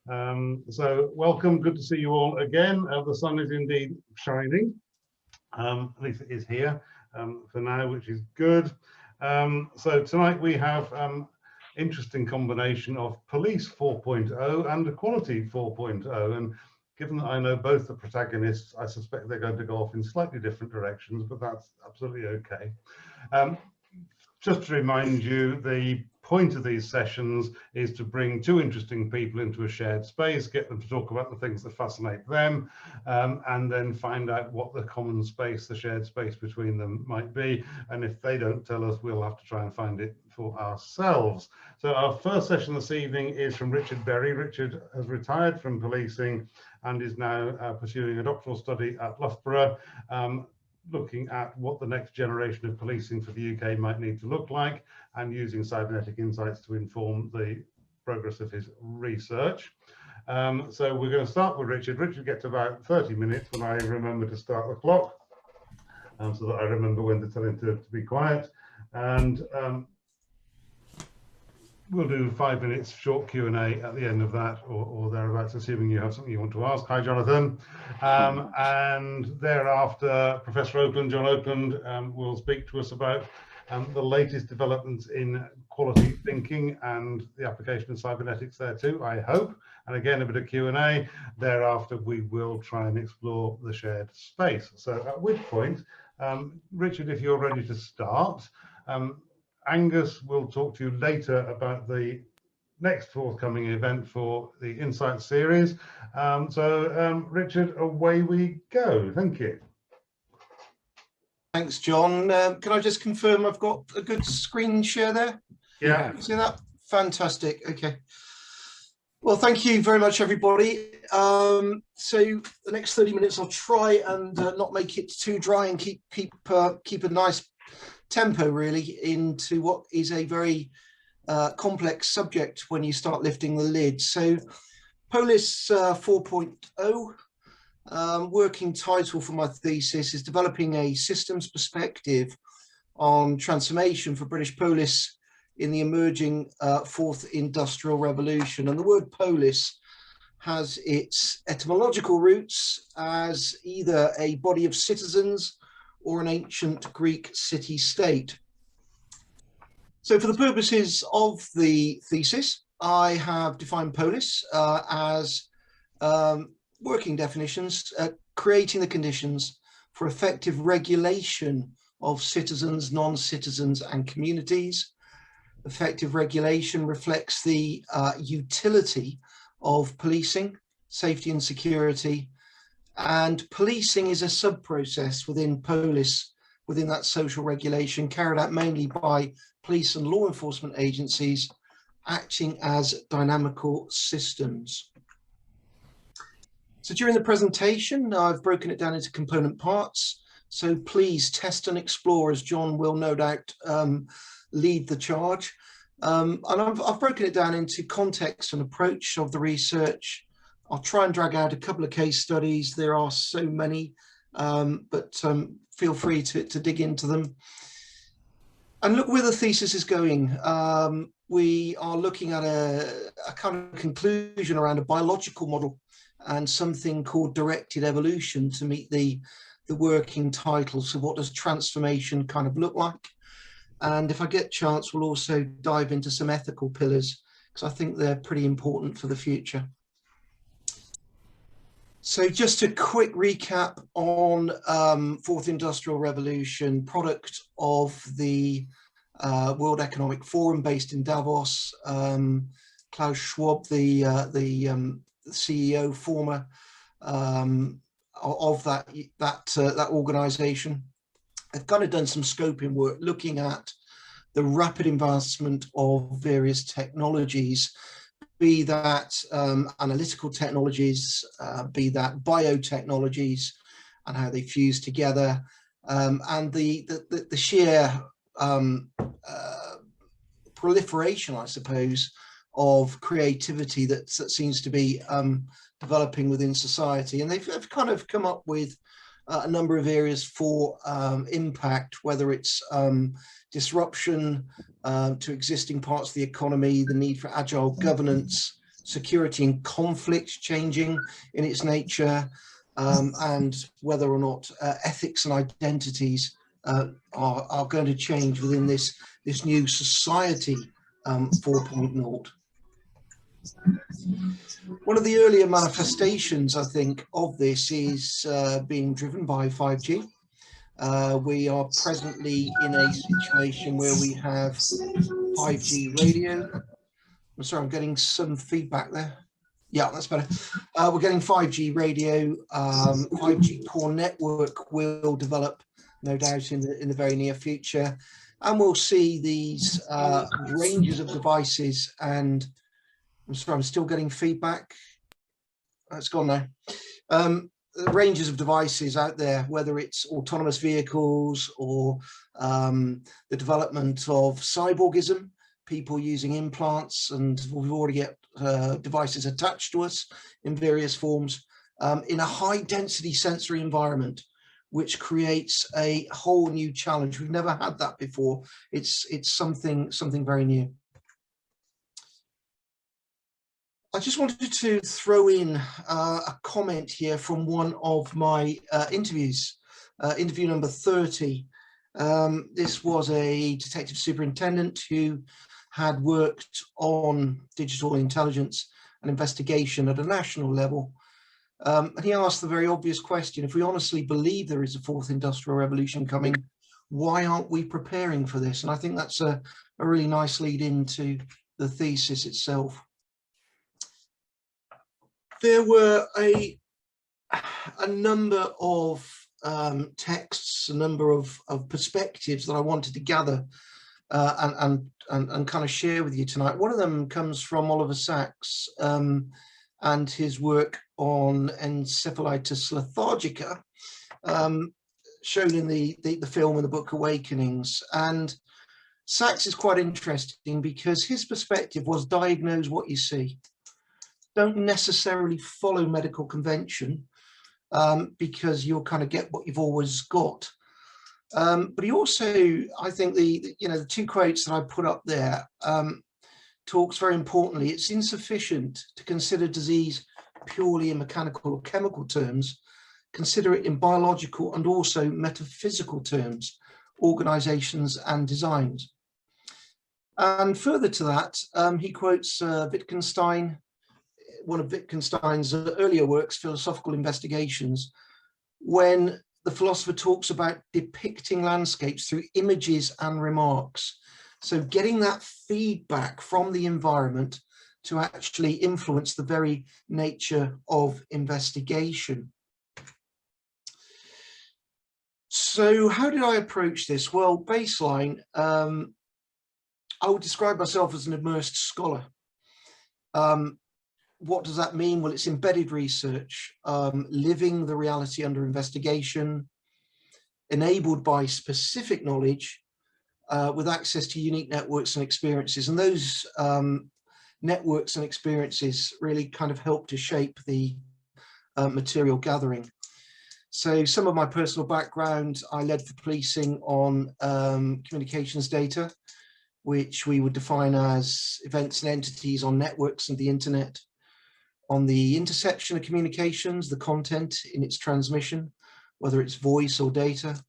So welcome, good to see you all again. The sun is indeed shining, at least it is here for now, which is good. So tonight we have interesting combination of Police 4.0 and Equality 4.0, and given that I know both the protagonists, I suspect they're going to go off in slightly different directions, but that's absolutely okay. Just to remind you, the point of these sessions is to bring two interesting people into a shared space, get them to talk about the things that fascinate them, and then find out what the common space, the shared space between them might be. And if they don't tell us, we'll have to try and find it for ourselves. So our first session this evening is from Richard Berry. Richard has retired from policing and is now pursuing a doctoral study at Loughborough, looking at what the next generation of policing for the UK might need to look like, and using cybernetic insights to inform the progress of his research. So we're going to start with Richard. Richard gets about 30 minutes when I remember to start the clock, so that I remember when to tell him to be quiet. And we'll do 5 minutes short Q&A at the end of that, or thereabouts, assuming you have something you want to ask. Hi, Jonathan. And thereafter, Professor Oakland, John Oakland, will speak to us about the latest developments in quality thinking and the application of cybernetics there too, I hope. And again, a bit of Q&A. Thereafter, we will try and explore the shared space. So at which point, Richard, if you're ready to start, Angus will talk to you later about the next forthcoming event for the Insight series. Richard, away we go. Thank you. Thanks, John. Can I just confirm I've got a good screen share there? Yeah. See that? Fantastic. Okay. Well, thank you very much, everybody. So the next 30 minutes, I'll try and not make it too dry and keep a nice tempo really into what is a very complex subject when you start lifting the lid. So Polis 4.0, working title for my thesis is Developing a Systems Perspective on Transformation for British Police in the Emerging Fourth Industrial Revolution. And the word polis has its etymological roots as either a body of citizens or an ancient Greek city-state. So for the purposes of the thesis, I have defined polis as working definitions, creating the conditions for effective regulation of citizens, non-citizens and communities. Effective regulation reflects the utility of policing, safety and security, and policing is a sub-process within Polis, within that social regulation, carried out mainly by police and law enforcement agencies, acting as dynamical systems. So during the presentation, I've broken it down into component parts. So please test and explore, as John will no doubt lead the charge. And I've broken it down into context and approach of the research. I'll try and drag out a couple of case studies. There are so many, but feel free to dig into them. And look where the thesis is going. We are looking at a kind of conclusion around a biological model and something called directed evolution to meet the working title. So what does transformation kind of look like? And if I get a chance, we'll also dive into some ethical pillars, because I think they're pretty important for the future. So just a quick recap on Fourth Industrial Revolution, product of the World Economic Forum based in Davos. Klaus Schwab, the CEO, former of that organization, have kind of done some scoping work looking at the rapid advancement of various technologies, be that analytical technologies, be that biotechnologies, and how they fuse together, and the sheer proliferation, I suppose, of creativity that seems to be developing within society. And they've kind of come up with a number of areas for impact, whether it's disruption to existing parts of the economy, the need for agile governance, security and conflict changing in its nature, and whether or not ethics and identities are going to change within this new society 4.0. One of the earlier manifestations, I think, of this is being driven by 5G. We are presently in a situation where we have 5G radio. I'm sorry, I'm getting some feedback there. Yeah, that's better. We're getting 5G radio. 5G core network will develop, no doubt, in the very near future, and we'll see these ranges of devices. And I'm sorry, I'm still getting feedback. It's gone now. Ranges of devices out there, whether it's autonomous vehicles or the development of cyborgism, people using implants, and we've already got devices attached to us in various forms, in a high density sensory environment, which creates a whole new challenge. We've never had that before. It's something very new. I just wanted to throw in a comment here from one of my interviews, interview number 30. This was a detective superintendent who had worked on digital intelligence and investigation at a national level. And he asked the very obvious question: if we honestly believe there is a fourth industrial revolution coming, why aren't we preparing for this? And I think that's a really nice lead into the thesis itself. There were a number of texts, a number of perspectives that I wanted to gather and kind of share with you tonight. One of them comes from Oliver Sacks and his work on encephalitis lethargica, shown in the film and the book Awakenings. And Sacks is quite interesting because his perspective was diagnose what you see. Don't necessarily follow medical convention because you'll kind of get what you've always got. But he also, I think the two quotes that I put up there talks very importantly. It's insufficient to consider disease purely in mechanical or chemical terms. Consider it in biological and also metaphysical terms, organizations and designs. And further to that, he quotes Wittgenstein, one of Wittgenstein's earlier works, Philosophical Investigations, when the philosopher talks about depicting landscapes through images and remarks. So getting that feedback from the environment to actually influence the very nature of investigation. So how did I approach this? Well, baseline, I would describe myself as an immersed scholar. What does that mean? Well, it's embedded research, living the reality under investigation, enabled by specific knowledge, with access to unique networks and experiences. And those networks and experiences really kind of help to shape the material gathering. So some of my personal background, I led for policing on communications data, which we would define as events and entities on networks and the internet. On the interception of communications, the content in its transmission, whether it's voice or data.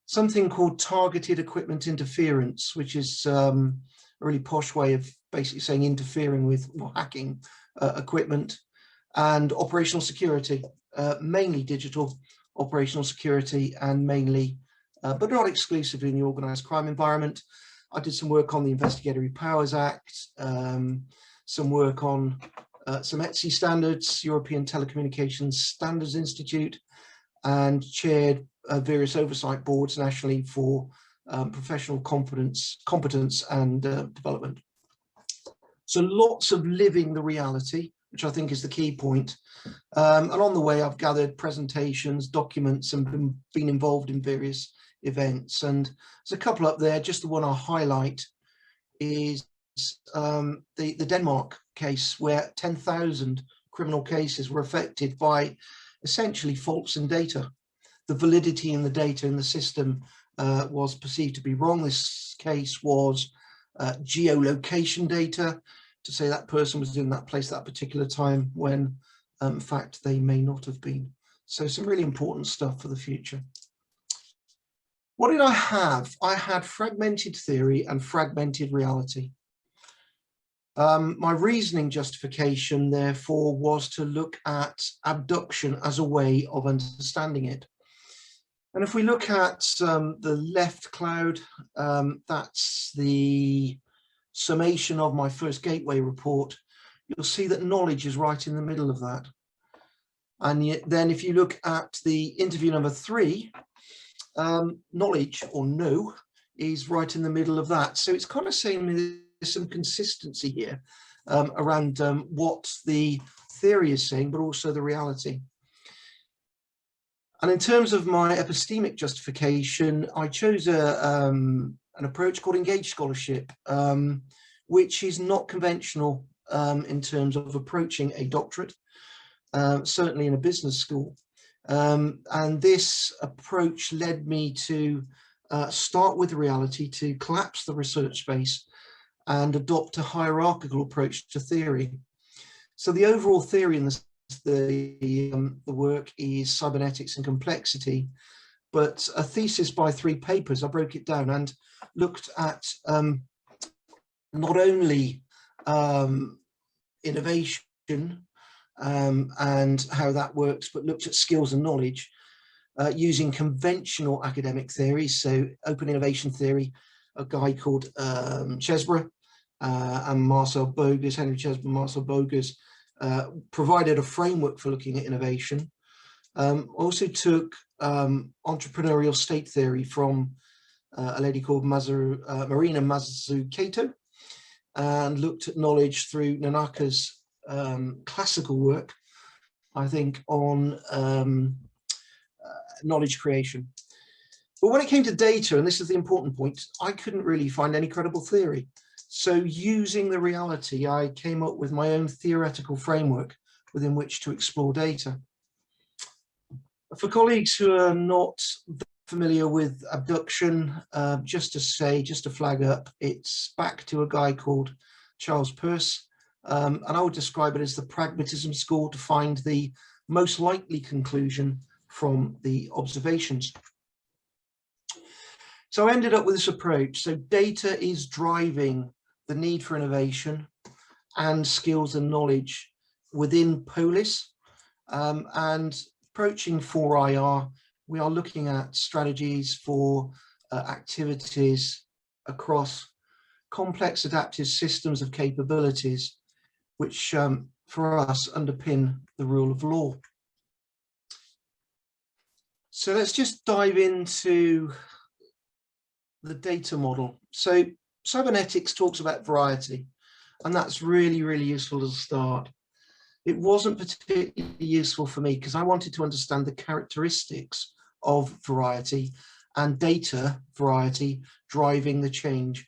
Something called targeted equipment interference, which is a really posh way of basically saying interfering with or hacking equipment. And operational security, mainly digital operational security, and mainly, but not exclusively, in the organised crime environment. I did some work on the Investigatory Powers Act, some work on some ETSI standards, European Telecommunications Standards Institute, and chaired various oversight boards nationally for professional competence and development. So lots of living the reality, which I think is the key point. And on the way, I've gathered presentations, documents, and been involved in various events. And there's a couple up there. Just the one I'll highlight is the Denmark case, where 10,000 criminal cases were affected by essentially faults in data. The validity in the data in the system was perceived to be wrong. This case was geolocation data, to say that person was in that place at that particular time when in fact they may not have been. So some really important stuff for the future. What did I have? I had fragmented theory and fragmented reality. My reasoning justification, therefore, was to look at abduction as a way of understanding it. And if we look at the left cloud, that's the summation of my first Gateway report. You'll see that knowledge is right in the middle of that. And yet, then if you look at the interview number 3, knowledge or no is right in the middle of that. So it's kind of saying there's some consistency here around what the theory is saying, but also the reality. And in terms of my epistemic justification, I chose an approach called engaged scholarship, which is not conventional in terms of approaching a doctorate, certainly in a business school. And this approach led me to start with reality, to collapse the research space and adopt a hierarchical approach to theory. So the overall theory in the work is cybernetics and complexity, but a thesis by 3 papers, I broke it down and looked at not only innovation and how that works, but looked at skills and knowledge using conventional academic theories. So open innovation theory, a guy called Chesbrough and Marcel Bogus, Henry Chesbrough and Marcel Bogus, provided a framework for looking at innovation. Also took entrepreneurial state theory from a lady called Maezu Kato, and looked at knowledge through Nanaka's classical work, I think, on knowledge creation. But when it came to data, and this is the important point, I couldn't really find any credible theory. So using the reality, I came up with my own theoretical framework within which to explore data. For colleagues who are not familiar with abduction, just to flag up, it's back to a guy called Charles Peirce, and I would describe it as the pragmatism score to find the most likely conclusion from the observations. So I ended up with this approach. So data is driving the need for innovation and skills and knowledge within Polis, and approaching 4IR, we are looking at strategies for activities across complex adaptive systems of capabilities, which for us underpin the rule of law. So let's just dive into the data model. So Cybernetics talks about variety, and that's really, really useful as a start. It wasn't particularly useful for me because I wanted to understand the characteristics of variety and data variety driving the change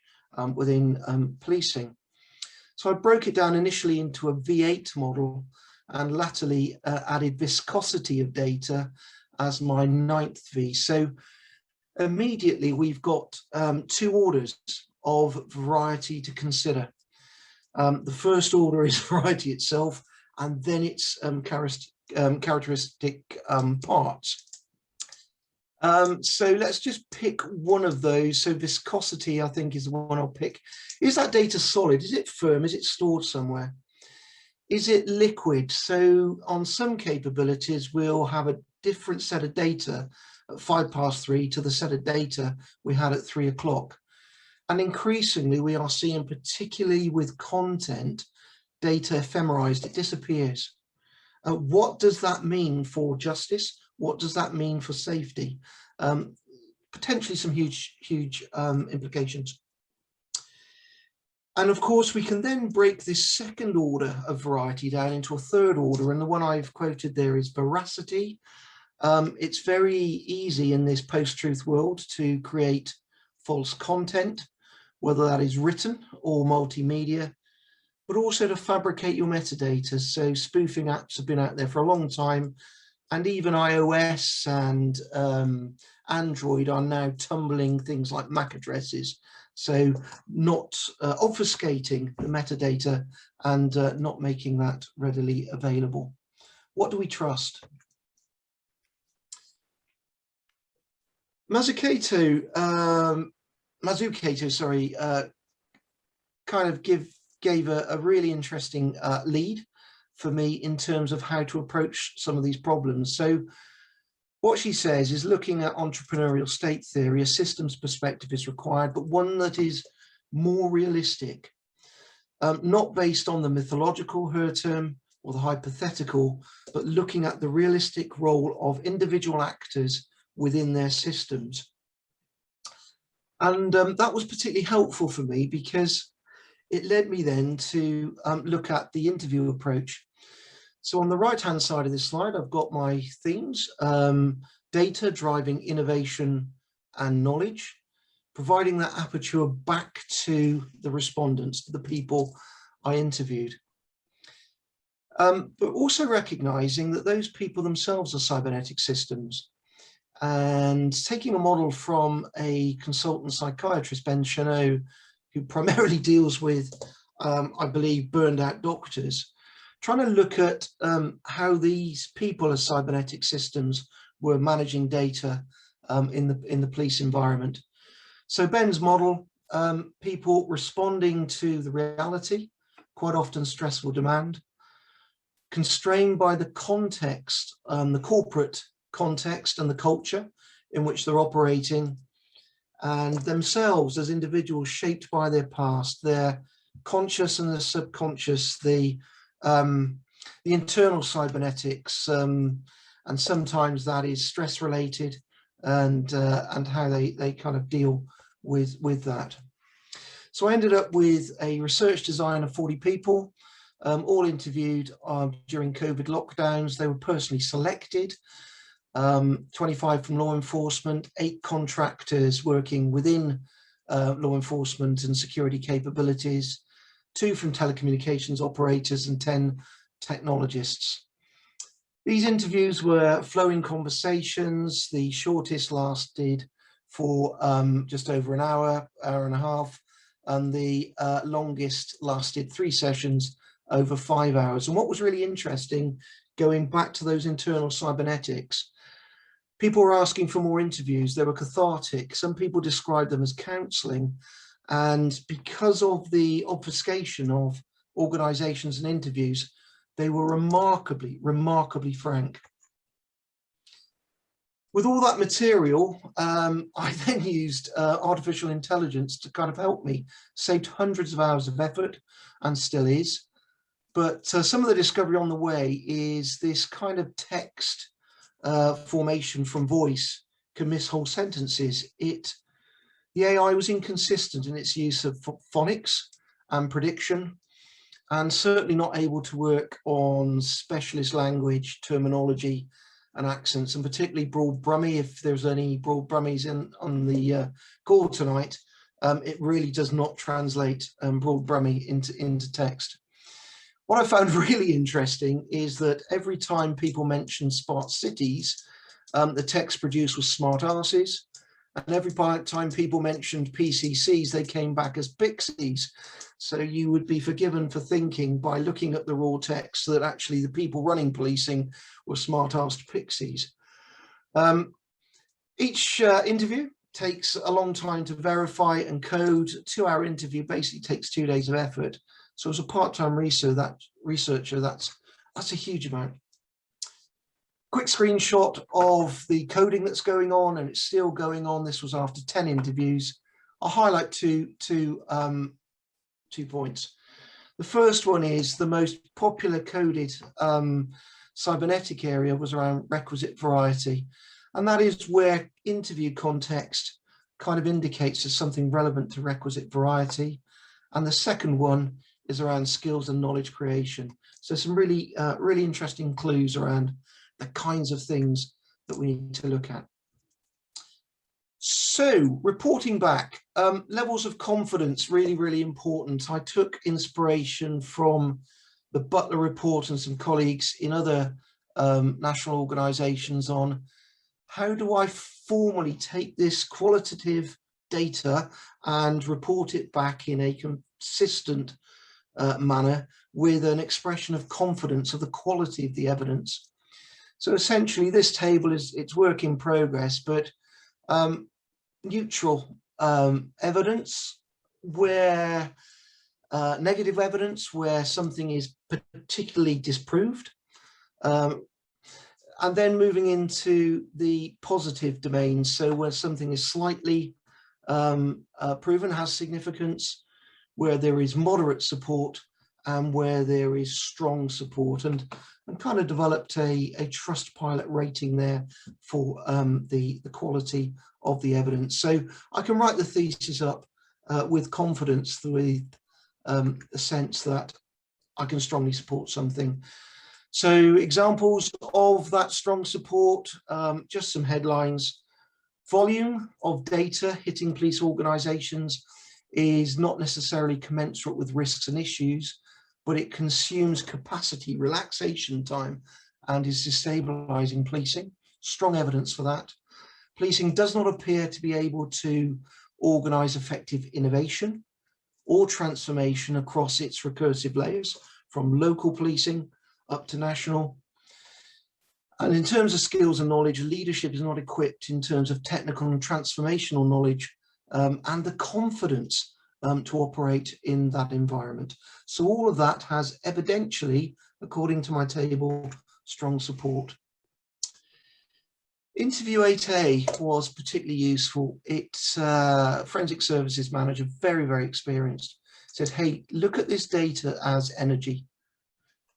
within policing. So I broke it down initially into a V8 model and latterly added viscosity of data as my 9th V. So immediately we've got 2 orders of variety to consider. The first order is variety itself, and then its characteristic parts. So let's just pick one of those. So viscosity, I think, is the one I'll pick. Is that data solid? Is it firm? Is it stored somewhere? Is it liquid? So on some capabilities, we'll have a different set of data at 3:05 to the set of data we had at 3 o'clock. And increasingly, we are seeing, particularly with content, data ephemerized, it disappears. What does that mean for justice? What does that mean for safety? Potentially some huge implications. And of course, we can then break this second order of variety down into a third order. And the one I've quoted there is veracity. It's very easy in this post-truth world to create false content, whether that is written or multimedia, but also to fabricate your metadata. So spoofing apps have been out there for a long time. And even iOS and Android are now tumbling things like MAC addresses. So not obfuscating the metadata and not making that readily available. What do we trust? Maezu Kato, sorry, kind of gave a really interesting lead for me in terms of how to approach some of these problems. So what she says is, looking at entrepreneurial state theory, a systems perspective is required, but one that is more realistic, not based on the mythological, her term, or the hypothetical, but looking at the realistic role of individual actors within their systems. And that was particularly helpful for me because it led me then to look at the interview approach. So on the right-hand side of this slide, I've got my themes: data driving innovation and knowledge, providing that aperture back to the respondents, to the people I interviewed. But also recognizing that those people themselves are cybernetic systems, and taking a model from a consultant psychiatrist, Ben Chanot, who primarily deals with, I believe, burned out doctors, trying to look at how these people as cybernetic systems were managing data in the police environment. So Ben's model, people responding to the reality, quite often stressful demand, constrained by the context, the corporate context and the culture in which they're operating, and themselves as individuals shaped by their past, their conscious and the subconscious, the internal cybernetics, and sometimes that is stress related, and how they kind of deal with that. So I ended up with a research design of 40 people, all interviewed during COVID lockdowns. They were personally selected, 25 from law enforcement, 8 contractors working within law enforcement and security capabilities, 2 from telecommunications operators, and 10 technologists. These interviews were flowing conversations. The shortest lasted for just over an hour, hour and a half, and the longest lasted 3 sessions over 5 hours. And what was really interesting, going back to those internal cybernetics, people were asking for more interviews. They were cathartic. Some people described them as counselling. And because of the obfuscation of organisations and interviews, they were remarkably frank. With all that material, I then used artificial intelligence to kind of help me, saved hundreds of hours of effort, and still is. But some of the discovery on the way is this kind of text formation from voice can miss whole sentences. The AI was inconsistent in its use of phonics and prediction, and certainly not able to work on specialist language, terminology, and accents, and particularly Broad Brummie. If there's any Broad Brummies on the call tonight, it really does not translate Broad Brummie into text. What I found really interesting is that every time people mentioned smart cities, the text produced was smart arses. And every time people mentioned PCCs, they came back as pixies. So you would be forgiven for thinking, by looking at the raw text, that actually the people running policing were smart-arsed pixies. Each interview takes a long time to verify and code. A 2-hour interview basically takes 2 days of effort. So as a part-time researcher, that's a huge amount. Quick screenshot of the coding that's going on, and it's still going on. This was after 10 interviews. I'll highlight two points. The first one is the most popular coded cybernetic area was around requisite variety. And that is where interview context kind of indicates as something relevant to requisite variety. And the second one is around skills and knowledge creation. So some really interesting clues around the kinds of things that we need to look at. So reporting back, levels of confidence, really important. I took inspiration from the Butler report and some colleagues in other national organisations on how do I formally take this qualitative data and report it back in a consistent manner with an expression of confidence of the quality of the evidence. So essentially this table it's work in progress, but neutral evidence where negative evidence where something is particularly disproved, and then moving into the positive domains, so where something is slightly proven, has significance, where there is moderate support, and where there is strong support, and kind of developed a Trustpilot rating there for the quality of the evidence. So I can write the thesis up with confidence, with a sense that I can strongly support something. So examples of that strong support, just some headlines. Volume of data hitting police organisations is not necessarily commensurate with risks and issues, but it consumes capacity, relaxation time, and is destabilising policing. Strong evidence for that. Policing does not appear to be able to organise effective innovation or transformation across its recursive layers, from local policing up to national. And in terms of skills and knowledge, leadership is not equipped in terms of technical and transformational knowledge and the confidence to operate in that environment. So all of that has evidentially, according to my table, strong support. Interview 8A was particularly useful. It's forensic services manager, very, very experienced, said, hey, look at this data as energy,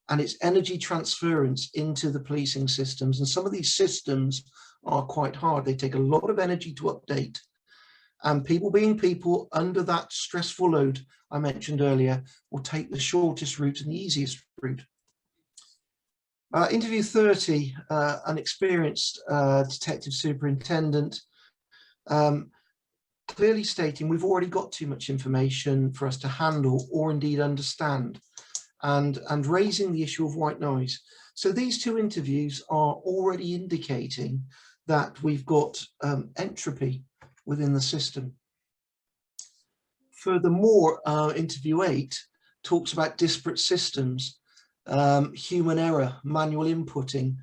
and it's energy transference into the policing systems. And some of these systems are quite hard. They take a lot of energy to update. And people being people under that stressful load I mentioned earlier will take the shortest route and the easiest route. Interview 30, an experienced detective superintendent, clearly stating we've already got too much information for us to handle or indeed understand, and raising the issue of white noise. So these two interviews are already indicating that we've got entropy within the system. Furthermore, interview 8 talks about disparate systems, human error, manual inputting,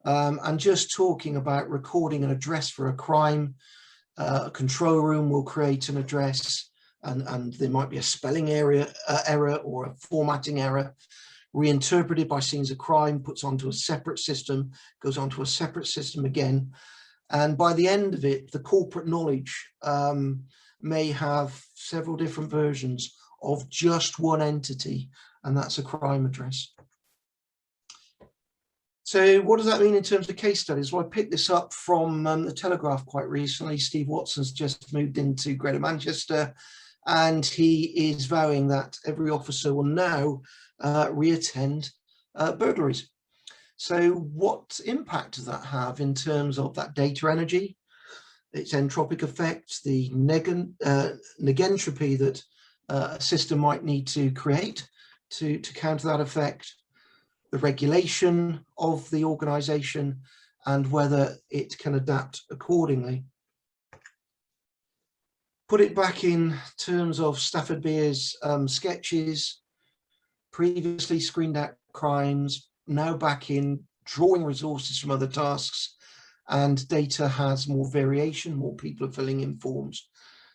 and just talking about recording an address for a crime. A control room will create an address, and there might be a spelling error or a formatting error, reinterpreted by scenes of crime, puts onto a separate system, goes onto a separate system again. And by the end of it, the corporate knowledge may have several different versions of just one entity, and that's a crime address. So what does that mean in terms of case studies? Well, I picked this up from the Telegraph quite recently. Steve Watson's just moved into Greater Manchester, and he is vowing that every officer will now reattend burglaries. So what impact does that have in terms of that data energy, its entropic effect, the negentropy that a system might need to create to counter that effect, the regulation of the organisation, and whether it can adapt accordingly. Put it back in terms of Stafford Beer's sketches, previously screened out crimes, now back in drawing resources from other tasks, and data has more variation, more people are filling in forms.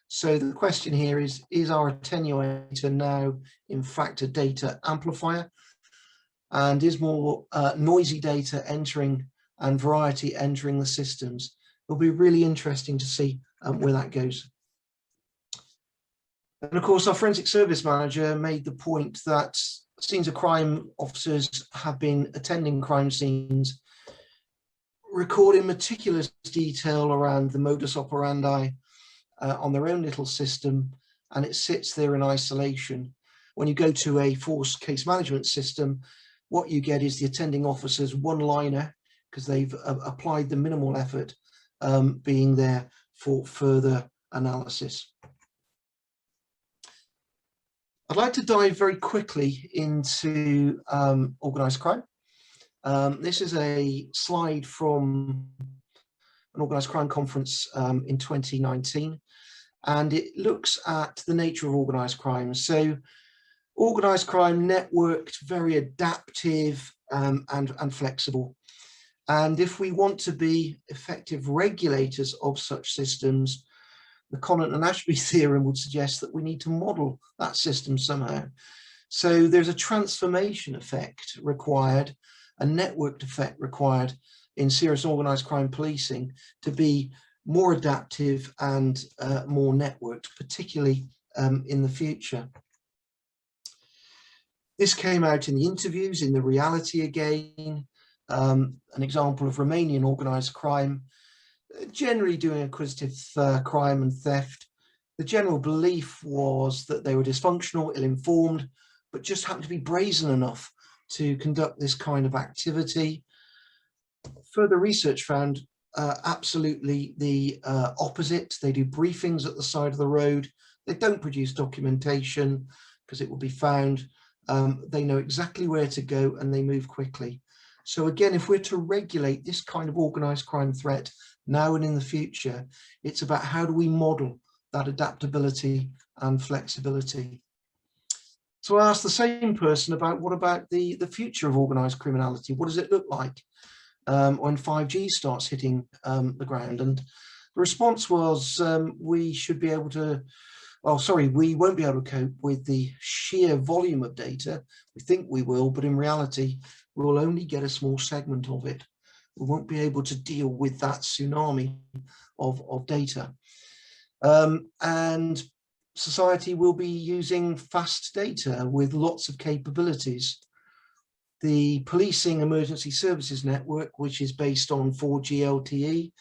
So the question here is our attenuator now in fact a data amplifier? And is more noisy data entering and variety entering the systems? It'll be really interesting to see where that goes. And of course, our forensic service manager made the point that scenes of crime officers have been attending crime scenes, recording meticulous detail around the modus operandi on their own little system, and it sits there in isolation. When you go to a force case management system, what you get is the attending officer's one-liner, because they've applied the minimal effort, being there for further analysis. I'd like to dive very quickly into organised crime. This is a slide from an organised crime conference in 2019, and it looks at the nature of organised crime. So organised crime networked, very adaptive and flexible. And if we want to be effective regulators of such systems, the Conant and Ashby theorem would suggest that we need to model that system somehow. So there's a transformation effect required, a networked effect required in serious organised crime policing to be more adaptive and more networked, particularly in the future. This came out in the interviews, in the reality again, an example of Romanian organised crime, generally doing acquisitive crime and theft. The general belief was that they were dysfunctional, ill-informed, but just happened to be brazen enough to conduct this kind of activity. Further research found absolutely the opposite. They do briefings at the side of the road. They don't produce documentation because it will be found. They know exactly where to go and they move quickly. So again, if we're to regulate this kind of organised crime threat now and in the future, it's about how do we model that adaptability and flexibility. So I asked the same person about what about the future of organised criminality? What does it look like when 5G starts hitting the ground? And the response was we should be able to, well, sorry, we won't be able to cope with the sheer volume of data. We think we will, but in reality, we'll only get a small segment of it. We won't be able to deal with that tsunami of data. And society will be using fast data with lots of capabilities. The Policing Emergency Services Network, which is based on 4G LTE,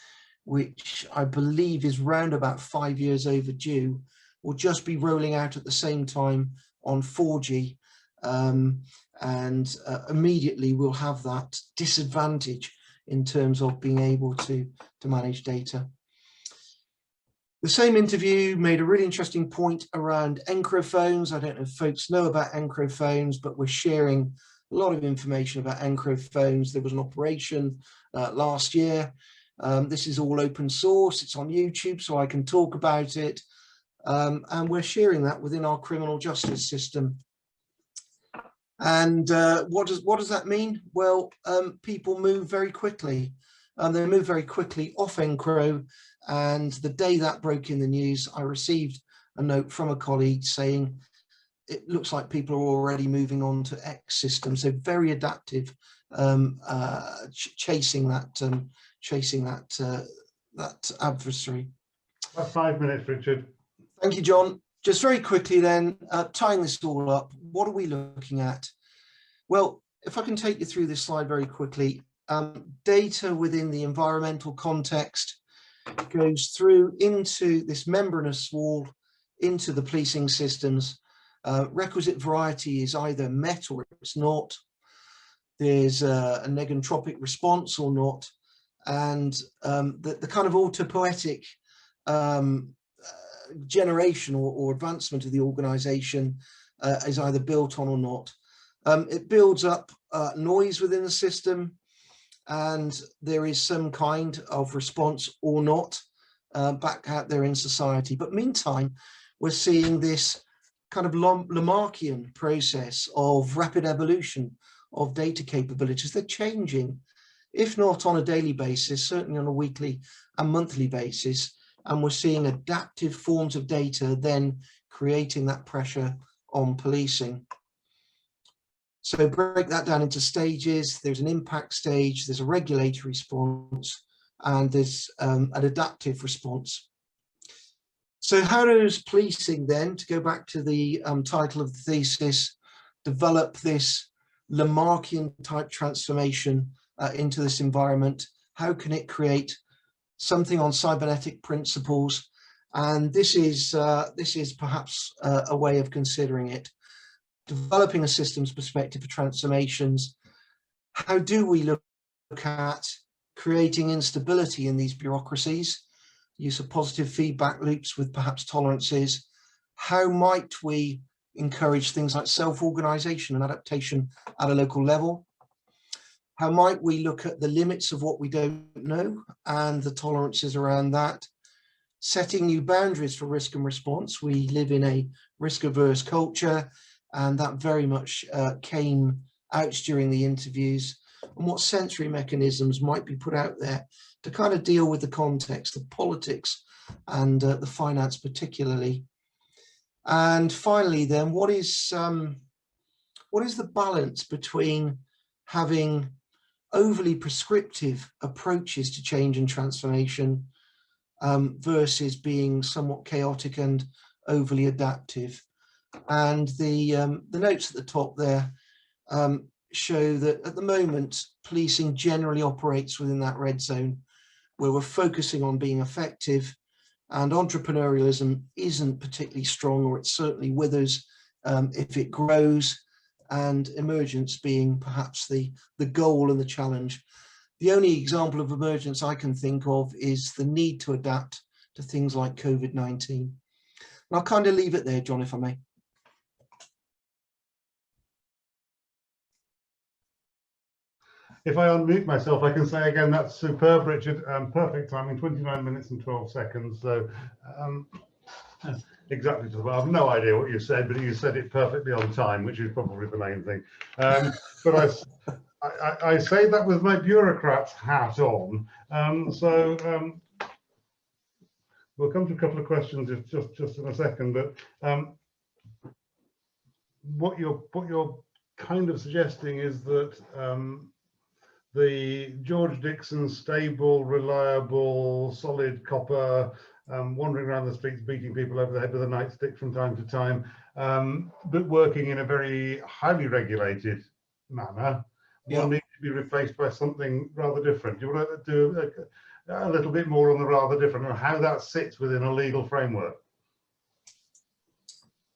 which I believe is round about 5 years overdue, will just be rolling out at the same time on 4G. And immediately we'll have that disadvantage in terms of being able to manage data. The same interview made a really interesting point around encrophones. I don't know if folks know about encrophones, but we're sharing a lot of information about encrophones. There was an operation last year. This is all open source. It's on YouTube, so I can talk about it. And we're sharing that within our criminal justice system. And what does that mean? Well, people move very quickly. They move very quickly off encro. And the day that broke in the news, I received a note from a colleague saying, it looks like people are already moving on to X systems. So very adaptive, chasing that adversary. About 5 minutes, Richard. Thank you, John. Just very quickly then, tying this all up, what are we looking at? Well, if I can take you through this slide very quickly, data within the environmental context goes through into this membranous wall, into the policing systems. Requisite variety is either met or it's not. There's a negentropic response or not. And the kind of autopoietic generation or advancement of the organization is either built on or not. It builds up noise within the system, and there is some kind of response or not back out there in society. But meantime, we're seeing this kind of Lamarckian process of rapid evolution of data capabilities. They're changing, if not on a daily basis, certainly on a weekly and monthly basis. And we're seeing adaptive forms of data then creating that pressure on policing. So break that down into stages. There's an impact stage, there's a regulatory response, and there's an adaptive response. So how does policing then, to go back to the title of the thesis, develop this Lamarckian type transformation into this environment? How can it create something on cybernetic principles? And this is perhaps a way of considering it. Developing a systems perspective for transformations. How do we look at creating instability in these bureaucracies? Use of positive feedback loops with perhaps tolerances. How might we encourage things like self-organization and adaptation at a local level? How might we look at the limits of what we don't know and the tolerances around that? Setting new boundaries for risk and response. We live in a risk-averse culture, and that very much came out during the interviews. And what sensory mechanisms might be put out there to kind of deal with the context, the politics, and the finance particularly. And finally, then, what is the balance between having overly prescriptive approaches to change and transformation versus being somewhat chaotic and overly adaptive? And the notes at the top there show that at the moment, policing generally operates within that red zone, where we're focusing on being effective, and entrepreneurialism isn't particularly strong, or it certainly withers if it grows, and emergence being perhaps the goal and the challenge. The only example of emergence I can think of is the need to adapt to things like COVID-19. And I'll kind of leave it there, John, if I may. If I unmute myself, I can say again, that's superb, Richard. Perfect timing, 29 minutes and 12 seconds. So exactly to the point. I have no idea what you said, but you said it perfectly on time, which is probably the main thing. But I say that with my bureaucrat's hat on. We'll come to a couple of questions just in a second. But what you're kind of suggesting is that the George Dixon stable, reliable, solid copper, wandering around the streets, beating people over the head with a nightstick from time to time, but working in a very highly regulated manner, will need to be replaced by something rather different. Do you want to do a little bit more on the rather different, and how that sits within a legal framework?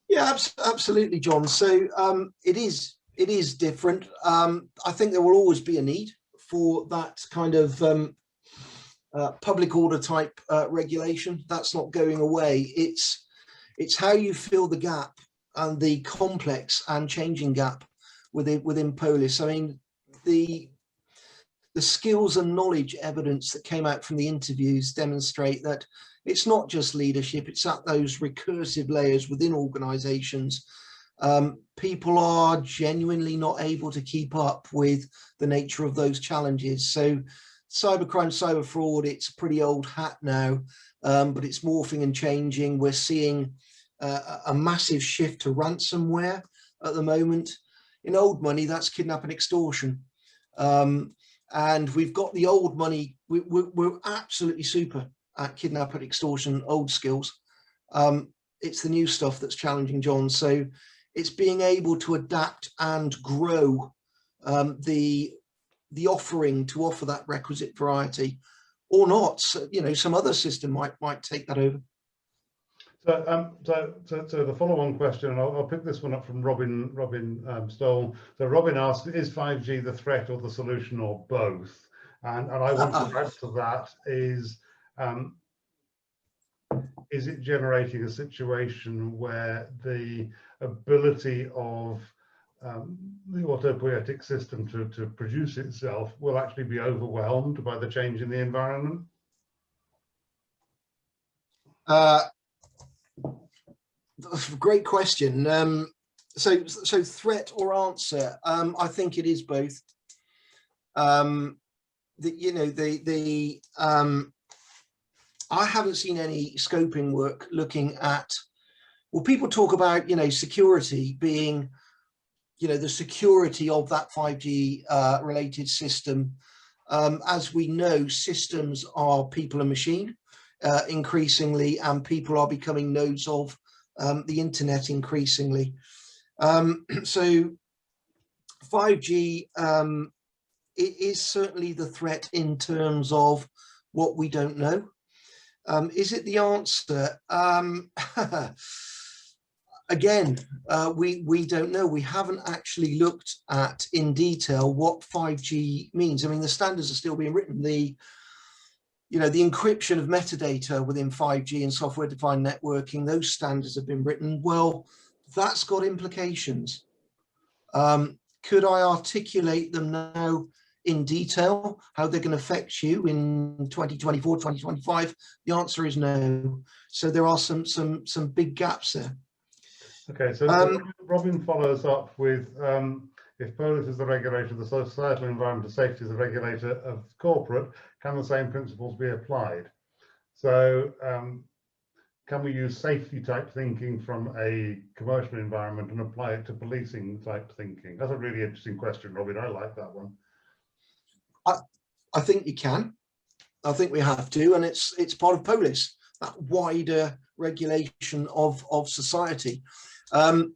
Yeah, absolutely, John. So it is different. I think there will always be a need for that kind of public order type regulation. That's not going away. It's how you fill the gap and the complex and changing gap within Polis. I mean, the skills and knowledge evidence that came out from the interviews demonstrate that it's not just leadership, it's at those recursive layers within organizations. People are genuinely not able to keep up with the nature of those challenges. So cybercrime, cyber fraud, it's a pretty old hat now, but it's morphing and changing. We're seeing a massive shift to ransomware at the moment. In old money, that's kidnap and extortion. And we've got the old money. We're absolutely super at kidnap and extortion, old skills. It's the new stuff that's challenging, John. So it's being able to adapt and grow the offering to offer that requisite variety, or not. So, you know, some other system might take that over. So the follow-on question, and I'll pick this one up from Robin Stoll. So Robin asked, is 5G the threat or the solution, or both? And I want to add to that is it generating a situation where the ability of the autopoietic system to produce itself will actually be overwhelmed by the change in the environment? Great question. So threat or answer? I think it is both. I haven't seen any scoping work looking at. Well, people talk about security being, the security of that 5G related system. As we know, systems are people and machine increasingly, and people are becoming nodes of the internet increasingly. So 5G it is certainly the threat in terms of what we don't know. Is it the answer? Again, we don't know. We haven't actually looked at in detail what 5G means. I mean, the standards are still being written. The encryption of metadata within 5G and software-defined networking, those standards have been written. Well, that's got implications. Could I articulate them now in detail how they're going to affect you in 2024, 2025? The answer is no. So there are some big gaps there. Okay, so Robin follows up with, if Polis is the regulator of the societal environmental safety is the regulator of corporate, can the same principles be applied? So can we use safety type thinking from a commercial environment and apply it to policing type thinking? That's a really interesting question, Robin. I like that one. I think you can. I think we have to, and it's part of Polis, that wider regulation of society. All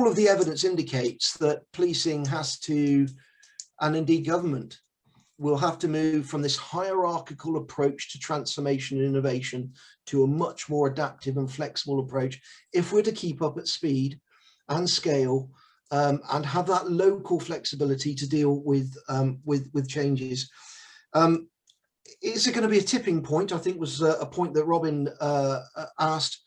of the evidence indicates that policing has to, and indeed government, will have to move from this hierarchical approach to transformation and innovation to a much more adaptive and flexible approach if we're to keep up at speed and scale, and have that local flexibility to deal with changes. Is it going to be a tipping point? I think was a point that Robin asked.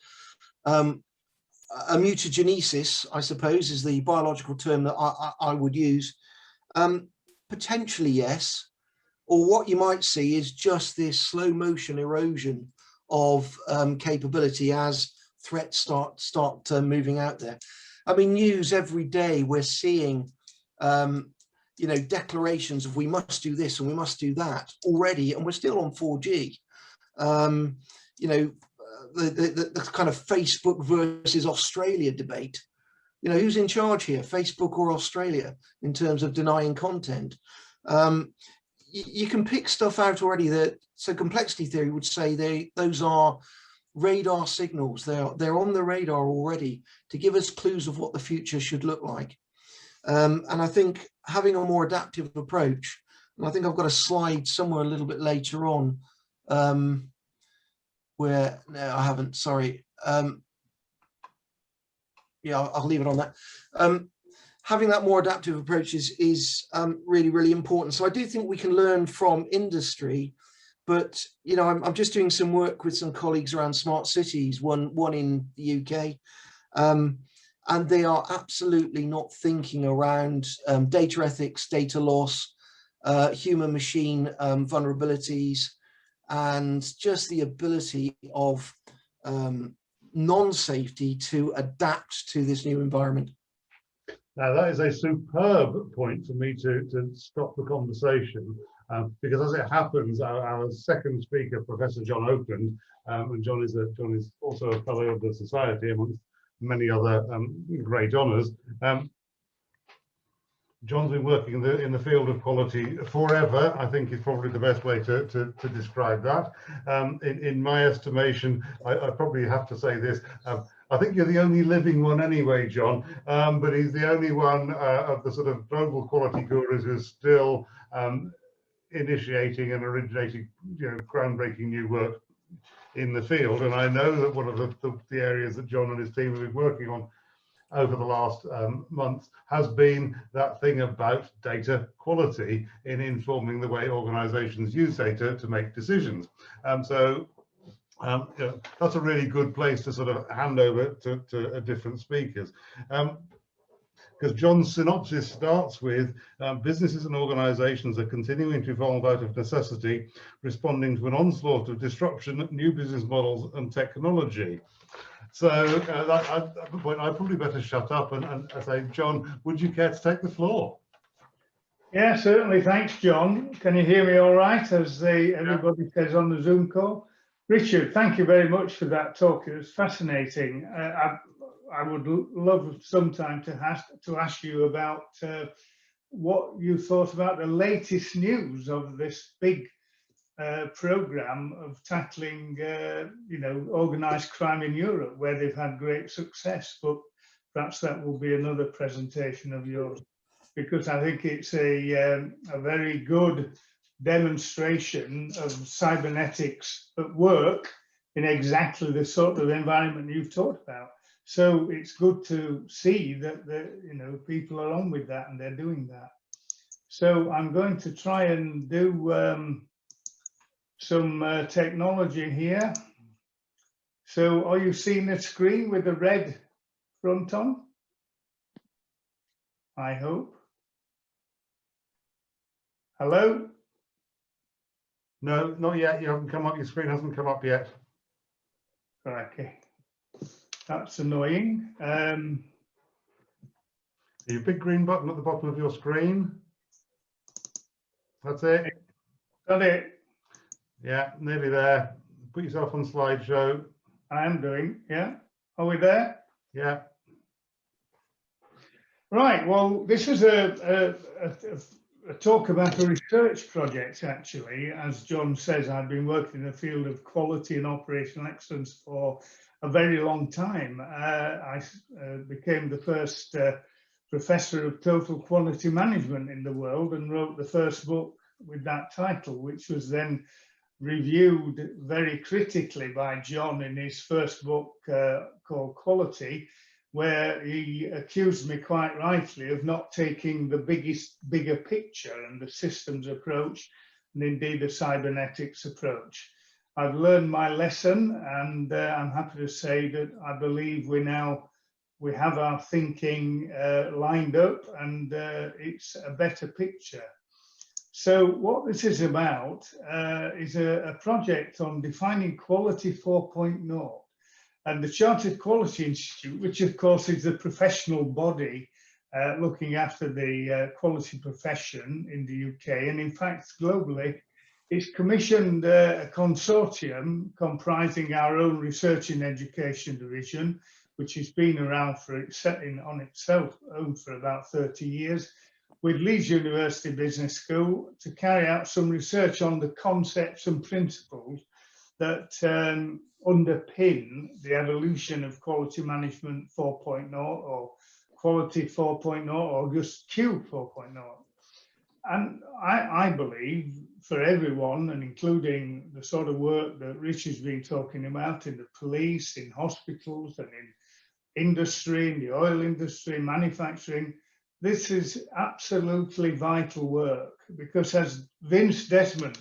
A mutagenesis, I suppose, is the biological term that I would use. Potentially, yes. Or what you might see is just this slow motion erosion of capability as threats start moving out there. I mean, news every day we're seeing, you know, declarations of we must do this and we must do that already, and we're still on 4G. You know, the kind of Facebook versus Australia debate. You know, who's in charge here, Facebook or Australia, in terms of denying content? You can pick stuff out already. So complexity theory would say those are radar signals. They're on the radar already to give us clues of what the future should look like. And I think having a more adaptive approach, and I think I've got a slide somewhere a little bit later on, where, no, I haven't, sorry. Yeah, I'll leave it on that. Having that more adaptive approach is really, really important. So I do think we can learn from industry, but, you know, I'm just doing some work with some colleagues around smart cities, one in the UK, and they are absolutely not thinking around data ethics, data loss, human machine vulnerabilities, and just the ability of non-safety to adapt to this new environment. Now, that is a superb point for me to stop the conversation, because as it happens, our second speaker, Professor John Oakland, and John is also a fellow of the Society, amongst many other great honours. John's been working in the field of quality forever, I think is probably the best way to describe that. In my estimation, I probably have to say this, I think you're the only living one anyway, John, but he's the only one of the sort of global quality gurus who's still initiating and originating, you know, groundbreaking new work in the field. And I know that one of the areas that John and his team have been working on over the last months has been that thing about data quality in informing the way organizations use data to make decisions. So you know, that's a really good place to sort of hand over to different speakers. Because John's synopsis starts with businesses and organizations are continuing to evolve out of necessity, responding to an onslaught of disruption, new business models and technology. So at the point, I probably better shut up and say, John, would you care to take the floor? Yeah, certainly. Thanks, John. Can you hear me all right, as everybody says on the Zoom call? Richard, thank you very much for that talk. It was fascinating. I would love sometime to ask you about what you thought about the latest news of this big program of tackling, you know, organised crime in Europe, where they've had great success. But perhaps that will be another presentation of yours, because I think it's a very good demonstration of cybernetics at work in exactly the sort of environment you've talked about. So it's good to see that you know, people are on with that and they're doing that. So I'm going to try and do some technology here. So are you seeing the screen with the red front on? I hope. Hello? No, not yet. You haven't come up. Your screen hasn't come up yet. Okay. That's annoying. Your big green button at the bottom of your screen. That's it. Got it. Yeah, nearly there. Put yourself on slideshow. I am doing, yeah. Are we there? Yeah. Right, well, this is a talk about a research project, actually. As John says, I've been working in the field of quality and operational excellence for a very long time. I became the first professor of total quality management in the world and wrote the first book with that title, which was then reviewed very critically by John in his first book called Quality, where he accused me quite rightly of not taking the bigger picture and the systems approach, and indeed the cybernetics approach. I've learned my lesson, and I'm happy to say that I believe we have our thinking lined up, and it's a better picture. So what this is about is a project on defining quality 4.0. And the Chartered Quality Institute, which of course is the professional body looking after the quality profession in the UK, and in fact globally, it's commissioned a consortium comprising our own research and education division, which has been around for on its own for about 30 years, with Leeds University Business School to carry out some research on the concepts and principles that underpin the evolution of quality management 4.0 or quality 4.0 or just Q 4.0. And I believe for everyone, and including the sort of work that Rich has been talking about in the police, in hospitals and in industry, in the oil industry, manufacturing, this is absolutely vital work, because as Vince Desmond,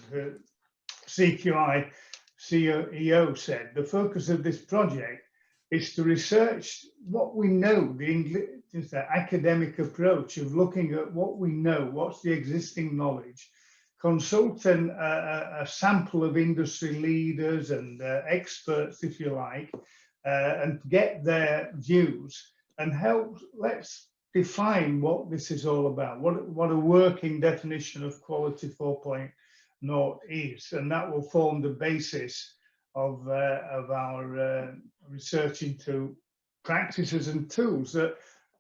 CQI CEO, said, the focus of this project is to research what we know, the academic approach of looking at what we know, what's the existing knowledge, consult a sample of industry leaders and experts, if you like, and get their views and help, let's define what this is all about, what a working definition of quality 4.0 is, and that will form the basis of our research into practices and tools that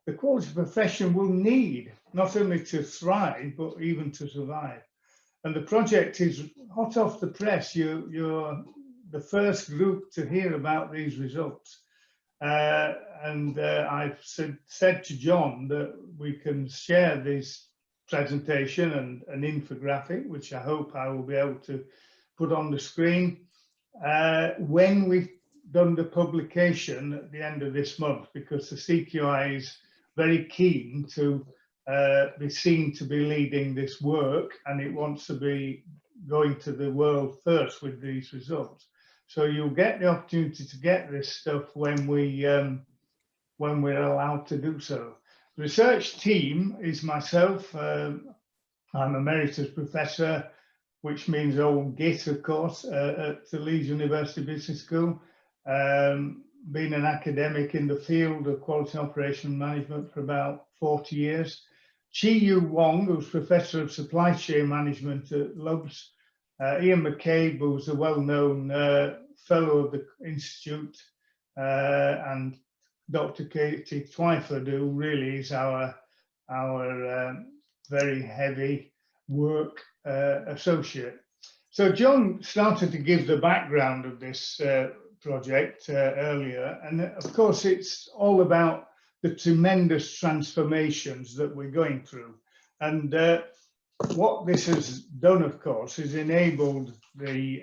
the quality profession will need, not only to thrive, but even to survive. And the project is hot off the press. You're the first group to hear about these results. I've said to John that we can share this presentation and an infographic, which I hope I will be able to put on the screen when we've done the publication at the end of this month, because the CQI is very keen to be seen to be leading this work, and it wants to be going to the world first with these results. So you'll get the opportunity to get this stuff when we're allowed to do so. The research team is myself. I'm emeritus professor, which means old Git, of course, at the Leeds University Business School. Been an academic in the field of quality and operational management for about 40 years. Chi Yu Wong, who's Professor of Supply Chain Management at Loughborough. Ian McCabe, who's a well-known fellow of the Institute, and Dr. Katie Twyford, who really is our very heavy work associate. So John started to give the background of this project earlier, and of course it's all about the tremendous transformations that we're going through. And what this has done, of course, is enabled the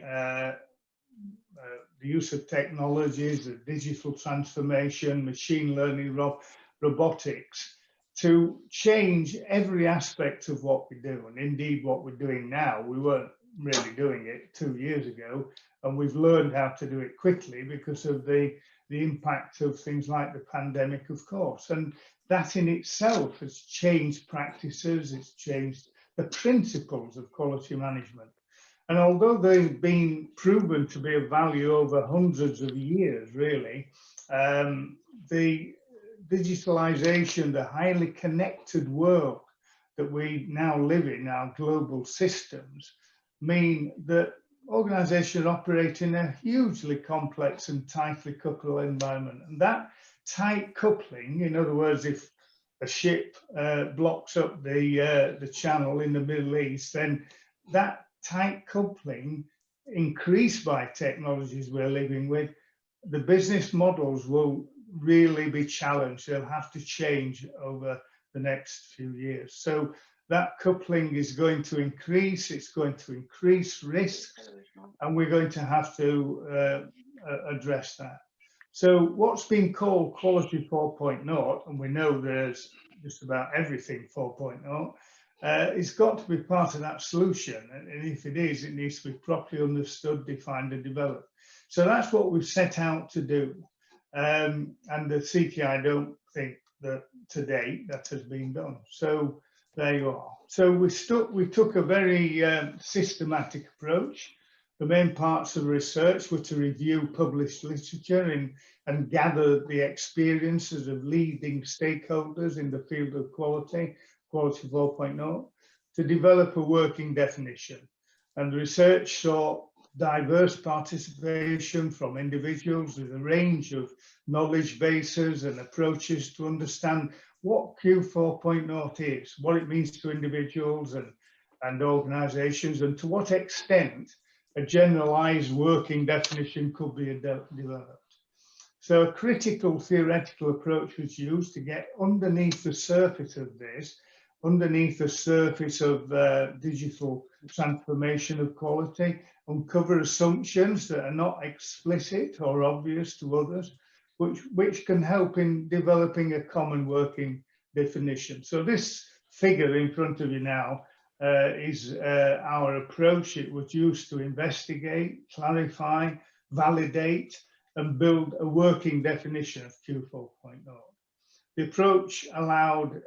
use of technologies, the digital transformation, machine learning, robotics, to change every aspect of what we do. And indeed, what we're doing now, we weren't really doing it 2 years ago, and we've learned how to do it quickly because of the impact of things like the pandemic, of course. And that in itself has changed practices, it's changed the principles of quality management. And although they've been proven to be of value over hundreds of years, really, the digitalization, the highly connected world that we now live in, our global systems, mean that organizations operate in a hugely complex and tightly coupled environment. And that tight coupling, in other words, if a ship blocks up the channel in the Middle East, then that tight coupling, increased by technologies we're living with, the business models will really be challenged. They'll have to change over the next few years. So that coupling is going to increase, it's going to increase risk, and we're going to have to address that. So what's been called Quality 4.0, and we know there's just about everything 4.0, it's got to be part of that solution. And if it is, it needs to be properly understood, defined and developed. So that's what we've set out to do. And the CTI, I don't think that to date that has been done. So there you are. So we took a very systematic approach. The main parts of research were to review published literature and gather the experiences of leading stakeholders in the field of quality 4.0, to develop a working definition. And the research sought diverse participation from individuals with a range of knowledge bases and approaches to understand what Q4.0 is, what it means to individuals and organizations, and to what extent a generalized working definition could be developed. So a critical theoretical approach was used to get underneath the surface of this, underneath the surface of digital transformation of quality, uncover assumptions that are not explicit or obvious to others, which can help in developing a common working definition. So this figure in front of you now is our approach. It was used to investigate, clarify, validate, and build a working definition of Q4.0. The approach allowed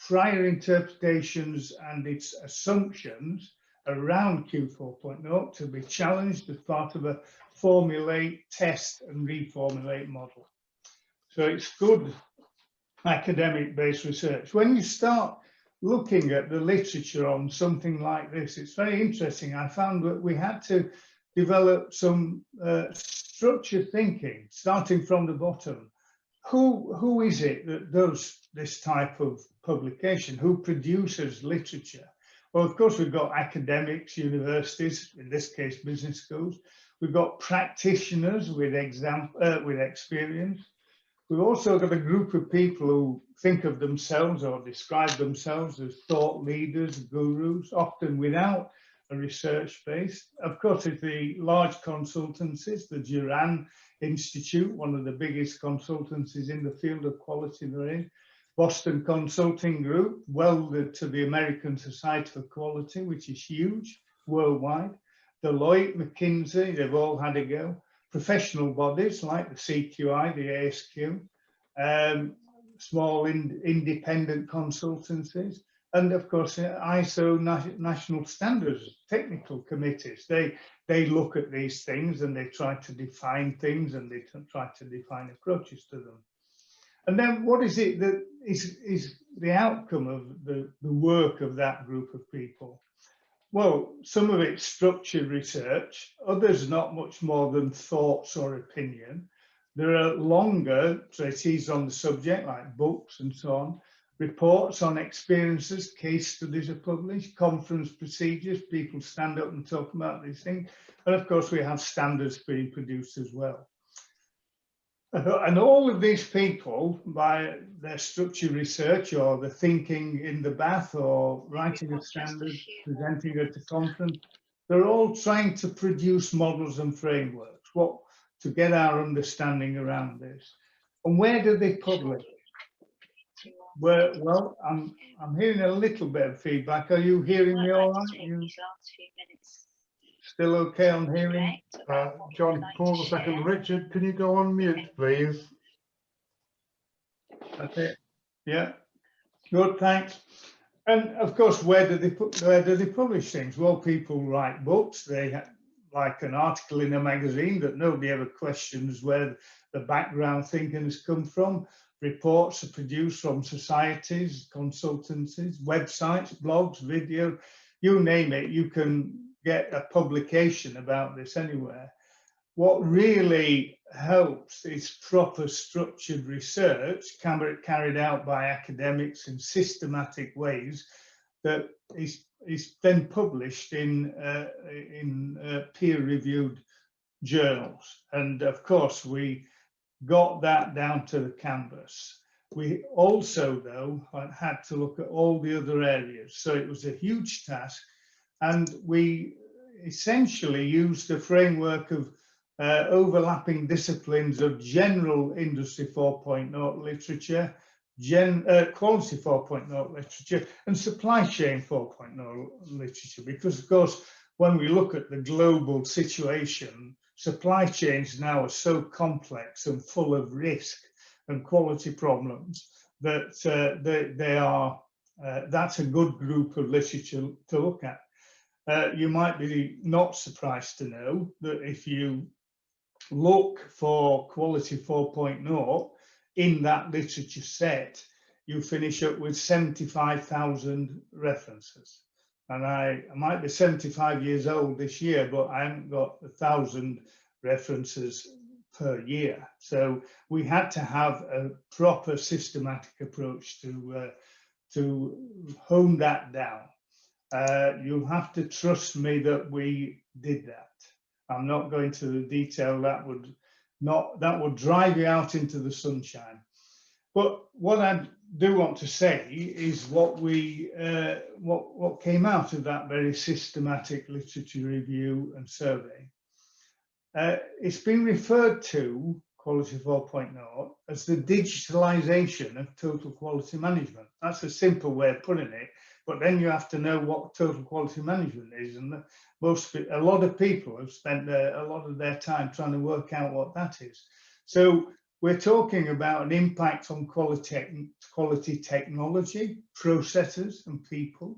prior interpretations and its assumptions around Q4.0 to be challenged as part of a formulate, test and reformulate model. So it's good academic-based research. When you start looking at the literature on something like this, it's very interesting. I found that we had to develop some structured thinking, starting from the bottom. Who is it that does this type of publication? Who produces literature? Well, of course, we've got academics, universities, in this case, business schools. We've got practitioners with experience. We've also got a group of people who think of themselves or describe themselves as thought leaders, gurus, often without a research base. Of course, it's the large consultancies, the Duran Institute, one of the biggest consultancies in the field of quality there is. Boston Consulting Group, welded to the American Society for Quality, which is huge worldwide. Deloitte, McKinsey, they've all had a go. Professional bodies like the CQI, the ASQ, small independent consultancies, and of course ISO national standards technical committees. They look at these things and they try to define things and they try to define approaches to them. And then what is it that is the outcome of the work of that group of people? Well, some of it's structured research, others not much more than thoughts or opinion. There are longer treatises on the subject, like books and so on, reports on experiences, case studies are published, conference procedures, people stand up and talk about these things. And of course, we have standards being produced as well. And all of these people, by their structured research or the thinking in the bath or writing a standard, presenting at a conference, they're all trying to produce models and frameworks to get our understanding around this. And where do they publish? Well, I'm hearing a little bit of feedback. Are you hearing me all right? You still okay on hearing? John, pause a second. Richard, can you go on mute, please? That's it. Yeah, good, thanks. And of course, where do they publish things? Well, people write books. They like an article in a magazine that nobody ever questions where the background thinking has come from. Reports are produced from societies, consultancies, websites, blogs, video, you name it. You can get a publication about this anywhere. What really helps is proper structured research carried out by academics in systematic ways that is then published in peer-reviewed journals. And of course, we got that down to the canvas. We also, though, had to look at all the other areas. So it was a huge task. And we essentially used the framework of overlapping disciplines of general Industry 4.0 literature, Quality 4.0 literature, and Supply Chain 4.0 literature. Because, of course, when we look at the global situation, supply chains now are so complex and full of risk and quality problems that that's a good group of literature to look at. You might be not surprised to know that if you look for Quality 4.0 in that literature set, you finish up with 75,000 references. And I might be 75 years old this year, but I haven't got 1,000 references per year. So we had to have a proper systematic approach to hone that down. You'll have to trust me that we did that. I'm not going to the detail that would drive you out into the sunshine. But what I do want to say is what came out of that very systematic literature review and survey. It's been referred to, Quality 4.0, as the digitalization of total quality management. That's a simple way of putting it, but then you have to know what total quality management is, and a lot of people have spent a lot of their time trying to work out what that is. So we're talking about an impact on quality technology, processes, and people.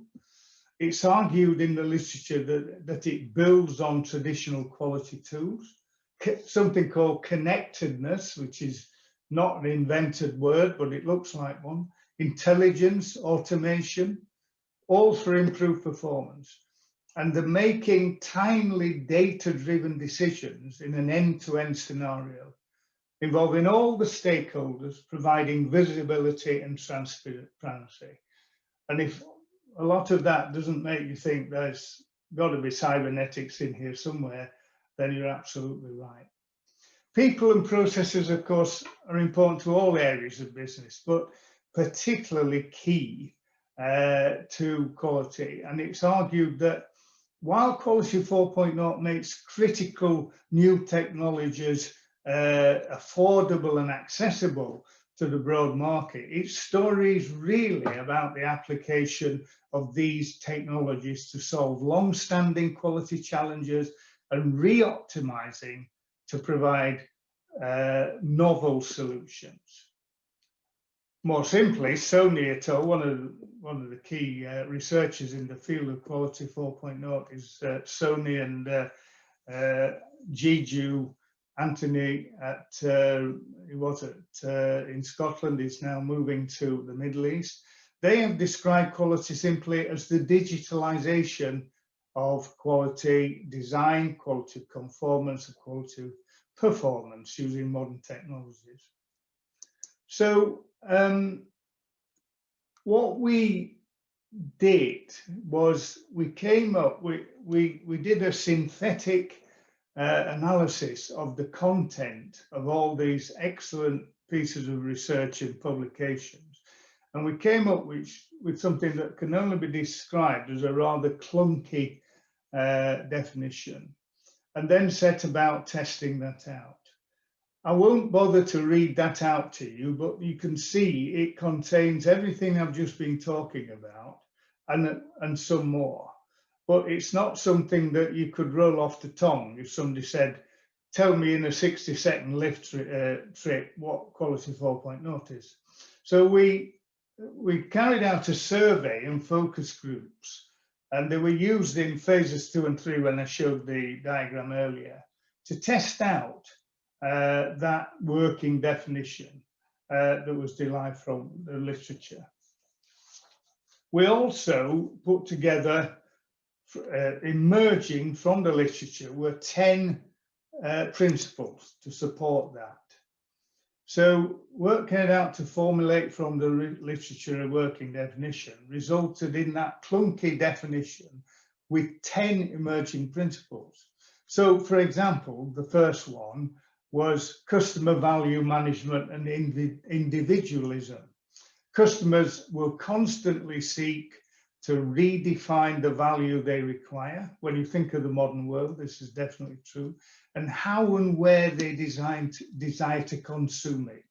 It's argued in the literature that it builds on traditional quality tools, something called connectedness, which is not an invented word, but it looks like one, intelligence, automation, all for improved performance. And the making timely data-driven decisions in an end-to-end scenario, involving all the stakeholders, providing visibility and transparency. And if a lot of that doesn't make you think there's got to be cybernetics in here somewhere, then you're absolutely right. People and processes, of course, are important to all areas of business, but particularly key to quality. And it's argued that while Quality 4.0 makes critical new technologies affordable and accessible to the broad market, its story is really about the application of these technologies to solve long-standing quality challenges and re-optimizing to provide novel solutions. More simply, Sony et al., one of the key researchers in the field of Quality 4.0 is Sony, and Jeju Anthony in Scotland, is now moving to the Middle East. They have described quality simply as the digitalization of quality design, quality conformance, and quality performance using modern technologies. So what we did was we came up, we did a synthetic analysis of the content of all these excellent pieces of research and publications. And we came up with something that can only be described as a rather clunky definition, and then set about testing that out. I won't bother to read that out to you, but you can see it contains everything I've just been talking about and some more. But it's not something that you could roll off the tongue if somebody said, tell me in a 60-second lift trip what Quality 4.0 is. So we we carried out a survey and focus groups, and they were used in phases 2 and 3 when I showed the diagram earlier, to test out that working definition that was derived from the literature. We also put together, emerging from the literature, were 10 principles to support that. So work carried out to formulate from the literature a working definition resulted in that clunky definition with 10 emerging principles. So, for example, the first one was customer value management and individualism. Customers will constantly seek to redefine the value they require. When you think of the modern world, this is definitely true, and how and where they desire to consume it.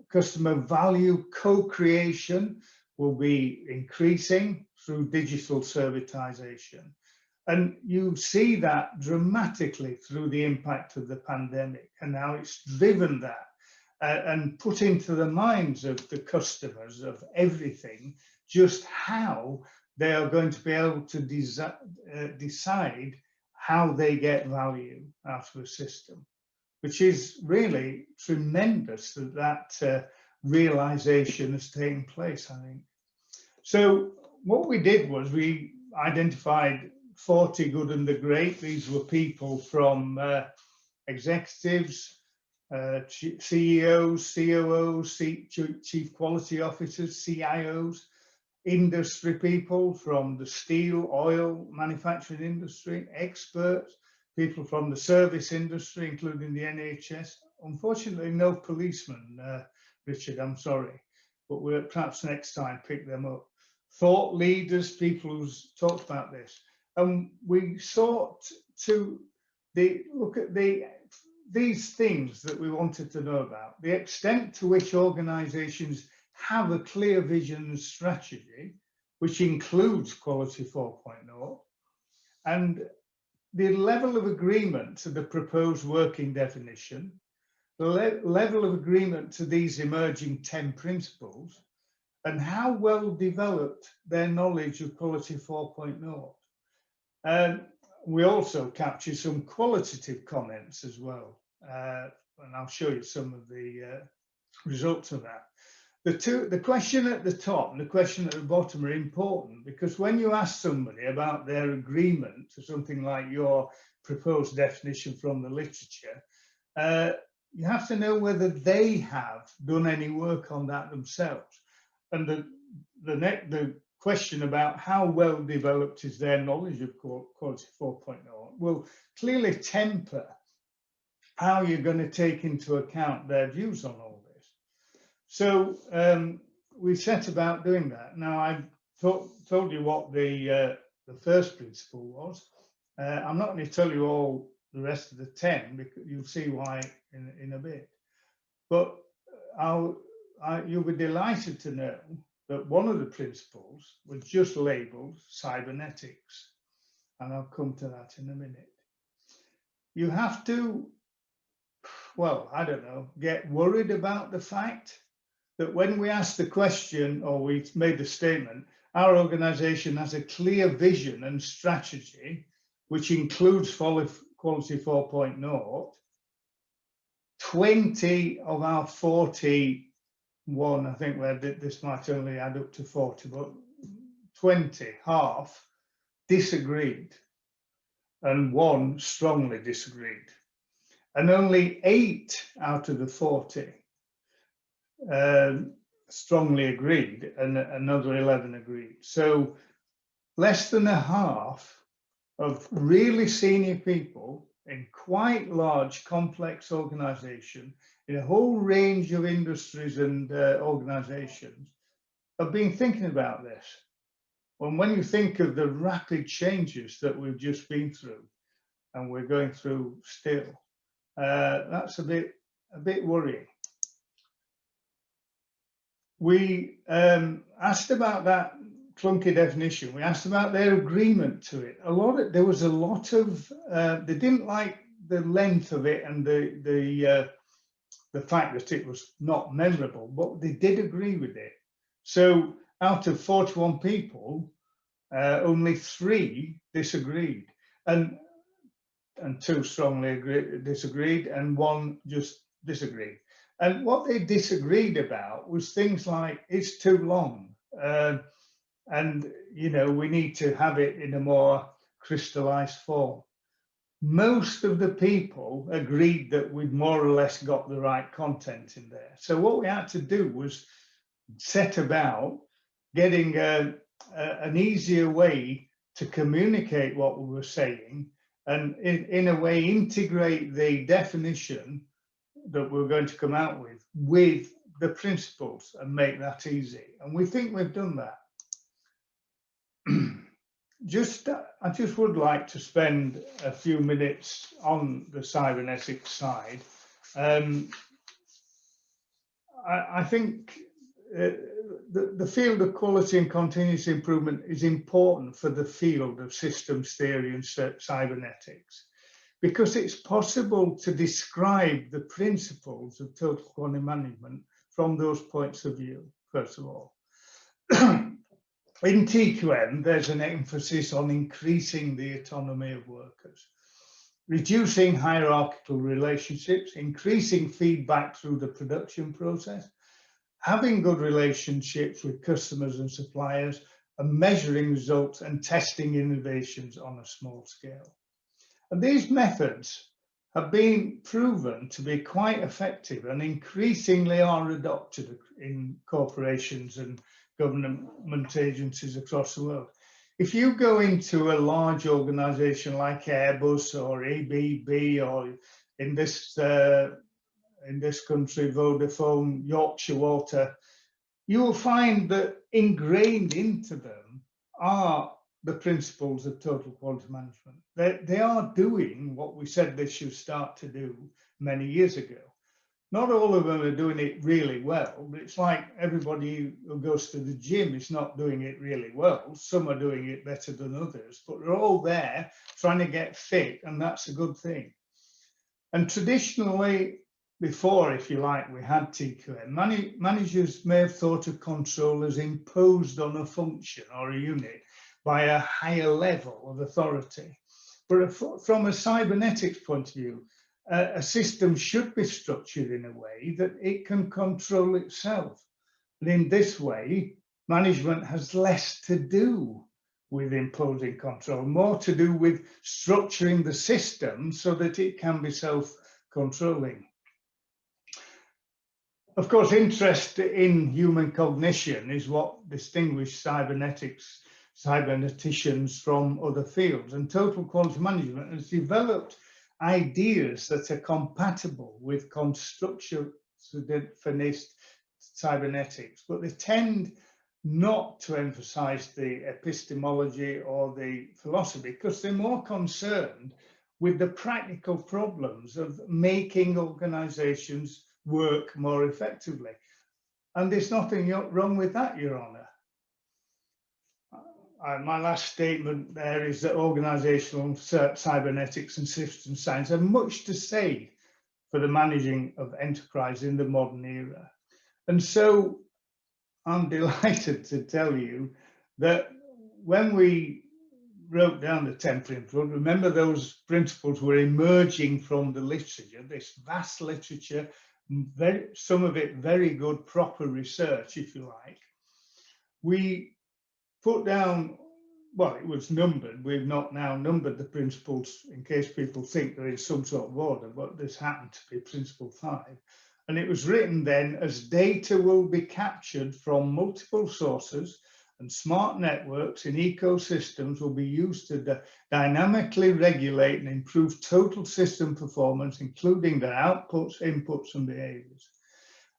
Customer value co-creation will be increasing through digital servitization. And you see that dramatically through the impact of the pandemic and how it's driven that and put into the minds of the customers of everything, just how they are going to be able to decide how they get value out of a system, which is really tremendous that that realization has taken place, I think. So what we did was we identified 40 good and the great. These were people from executives, CEOs, COOs, chief quality officers, CIOs, industry people from the steel, oil, manufacturing industry, experts, people from the service industry, including the NHS. Unfortunately, no policemen, Richard, I'm sorry, but we'll perhaps next time pick them up. Thought leaders, people who's talked about this. And we sought to look at these things that we wanted to know about, the extent to which organizations have a clear vision and strategy, which includes Quality 4.0, and the level of agreement to the proposed working definition, the level of agreement to these emerging 10 principles, and how well developed their knowledge of Quality 4.0. We also captured some qualitative comments as well, and I'll show you some of the results of that. The question at the top and the question at the bottom are important, because when you ask somebody about their agreement to something like your proposed definition from the literature, you have to know whether they have done any work on that themselves. And the question about how well developed is their knowledge of Quality 4.0 will clearly temper how you're going to take into account their views on all this. So we set about doing that. Now, I've told you what the first principle was. I'm not going to tell you all the rest of the 10, because you'll see why in a bit. But you'll be delighted to know that one of the principles was just labeled cybernetics, and I'll come to that in a minute. You have to, well, I don't know, get worried about the fact that when we asked the question, or we made the statement, our organization has a clear vision and strategy, which includes Quality 4.0, 20 of our 41, I think this might only add up to 40, but 20, half, disagreed, and 1 strongly disagreed. And only 8 out of the 40 strongly agreed, and another 11 agreed. So less than a half of really senior people in quite large, complex organization in a whole range of industries and organizations have been thinking about this. And when you think of the rapid changes that we've just been through, and we're going through still, that's a bit worrying. We asked about that clunky definition. We asked about their agreement to it. There was a lot of, they didn't like the length of it and the the fact that it was not memorable, but they did agree with it. So out of 41 people, only 3 disagreed, and 2 strongly disagreed, and 1 just disagreed. And what they disagreed about was things like, it's too long, and you know, we need to have it in a more crystallized form. Most of the people agreed that we'd more or less got the right content in there. So what we had to do was set about getting an easier way to communicate what we were saying, and in a way integrate the definition that we're going to come out with the principles and make that easy. And we think we've done that. I just would like to spend a few minutes on the cybernetics side. I think the field of quality and continuous improvement is important for the field of systems theory and cybernetics, because it's possible to describe the principles of total quality management from those points of view, first of all. In TQM, there's an emphasis on increasing the autonomy of workers, reducing hierarchical relationships, increasing feedback through the production process, having good relationships with customers and suppliers, and measuring results and testing innovations on a small scale. And these methods have been proven to be quite effective and increasingly are adopted in corporations and government agencies across the world. If you go into a large organization like Airbus or ABB, or in this country, Vodafone, Yorkshire Water, you will find that ingrained into them are the principles of total quality management. They are doing what we said they should start to do many years ago. Not all of them are doing it really well, but it's like everybody who goes to the gym is not doing it really well. Some are doing it better than others, but they're all there trying to get fit, and that's a good thing. And traditionally, before, if you like, we had TQM, managers may have thought of control as imposed on a function or a unit by a higher level of authority. But from a cybernetics point of view, a system should be structured in a way that it can control itself. And in this way, management has less to do with imposing control, more to do with structuring the system so that it can be self-controlling. Of course, interest in human cognition is what distinguishes cyberneticians from other fields, and total quality management has developed ideas that are compatible with constructionist cybernetics, but they tend not to emphasize the epistemology or the philosophy because they're more concerned with the practical problems of making organizations work more effectively. And there's nothing wrong with that, Your Honour. My last statement there is that organizational cybernetics and systems science have much to say for the managing of enterprise in the modern era. And so I'm delighted to tell you that when we wrote down the template, remember those principles were emerging from the literature, this vast literature, some of it very good, proper research, if you like. We put down, well, it was numbered. We've not now numbered the principles in case people think there is some sort of order, but this happened to be principle 5. And it was written then as data will be captured from multiple sources and smart networks in ecosystems will be used to dynamically regulate and improve total system performance, including their outputs, inputs, and behaviors.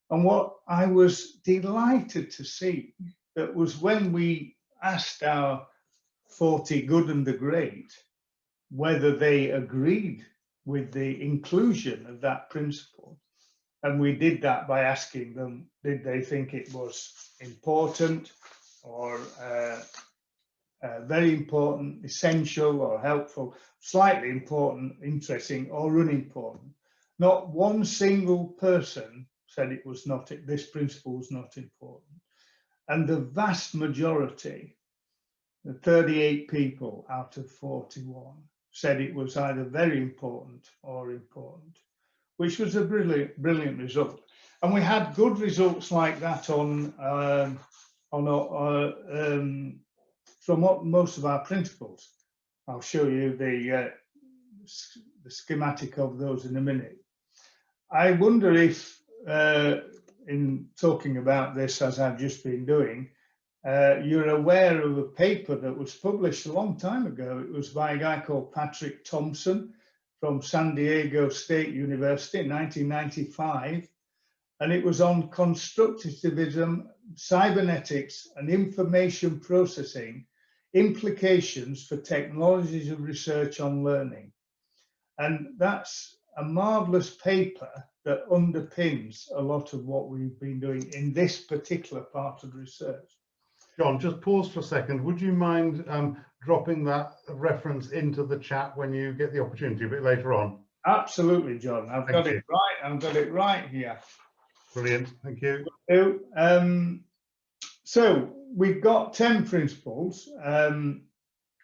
And what I was delighted to see, that was when we asked our 40 good and the great whether they agreed with the inclusion of that principle. And we did that by asking them, did they think it was important or very important, essential or helpful, slightly important, interesting or unimportant. Not one single person said it was not, this principle was not important. And the vast majority, the 38 people out of 41, said it was either very important or important, which was a brilliant result. And we had good results like that from most of our principles. I'll show you the schematic of those in a minute. I wonder if, in talking about this as I've just been doing, you're aware of a paper that was published a long time ago. It was by a guy called Patrick Thompson from San Diego State University in 1995. And it was on constructivism, cybernetics, and information processing implications for technologies of research on learning. And that's a marvelous paper that underpins a lot of what we've been doing in this particular part of research. John, just pause for a second. Would you mind dropping that reference into the chat when you get the opportunity a bit later on? Absolutely, John. I've got it right. I've got it right here. Brilliant. Thank you. So we've got 10 principles.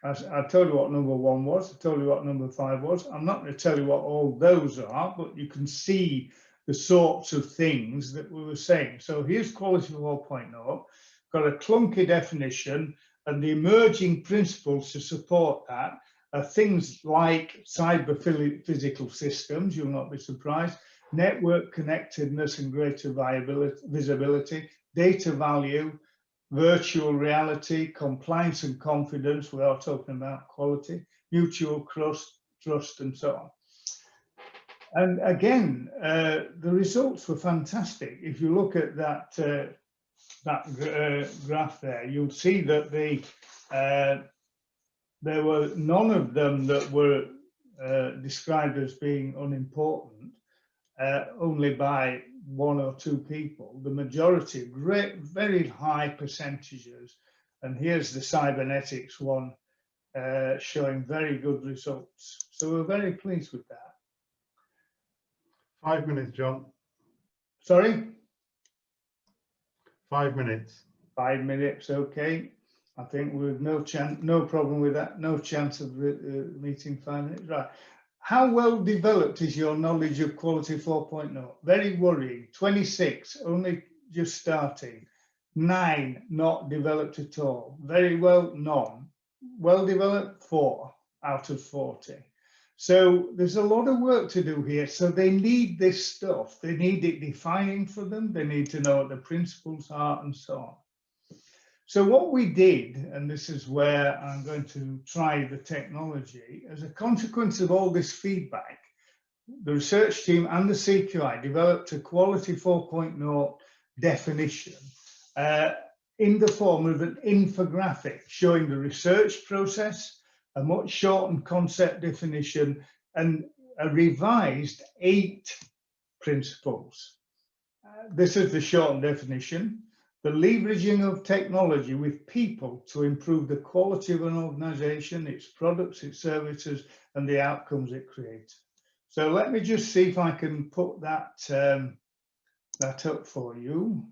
I told you what number 1 was. I told you what number 5 was. I'm not going to tell you what all those are, but you can see the sorts of things that we were saying. So here's quality 4.0. Got a clunky definition, and the emerging principles to support that are things like cyber physical systems, you'll not be surprised, network connectedness and greater visibility, data value, virtual reality, compliance and confidence, we are talking about quality, mutual trust, and so on. And again, the results were fantastic. If you look at that graph there, you'll see that there were none of them that were described as being unimportant, only by 1 or 2 people. The majority, very high percentages. And here's the cybernetics one showing very good results. So we're very pleased with that. 5 minutes, John. Sorry? 5 minutes. 5 minutes, okay. I think we've no problem with that. No chance of meeting 5 minutes. Right. How well developed is your knowledge of quality 4.0? Very worrying. 26, only just starting. 9, not developed at all. Very well, none. Well developed, 4 out of 40. So there's a lot of work to do here. So they need this stuff. They need it defining for them. They need to know what the principles are and so on. So what we did, and this is where I'm going to try the technology, as a consequence of all this feedback, the research team and the CQI developed a quality 4.0 definition in the form of an infographic showing the research process, a much shortened concept definition, and a revised 8 principles. This is the shortened definition. The leveraging of technology with people to improve the quality of an organization, its products, its services, and the outcomes it creates. So let me just see if I can put that, that up for you.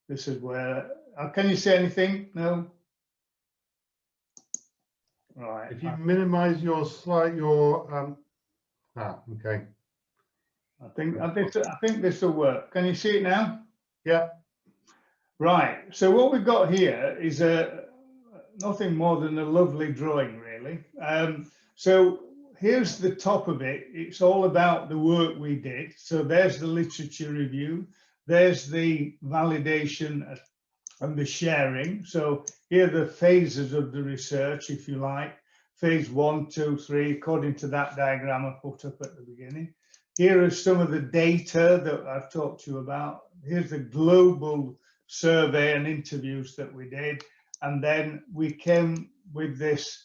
This is where, can you see anything? No? Right. If you minimize your slide, okay. I think this will work. Can you see it now? Yeah. Right. So what we've got here is nothing more than a lovely drawing, really. So here's the top of it. It's all about the work we did. So there's the literature review. There's the validation and the sharing. So here are the phases of the research, if you like. Phase 1, 2, 3, according to that diagram I put up at the beginning. Here are some of the data that I've talked to you about. Here's the global survey and interviews that we did. And then we came with this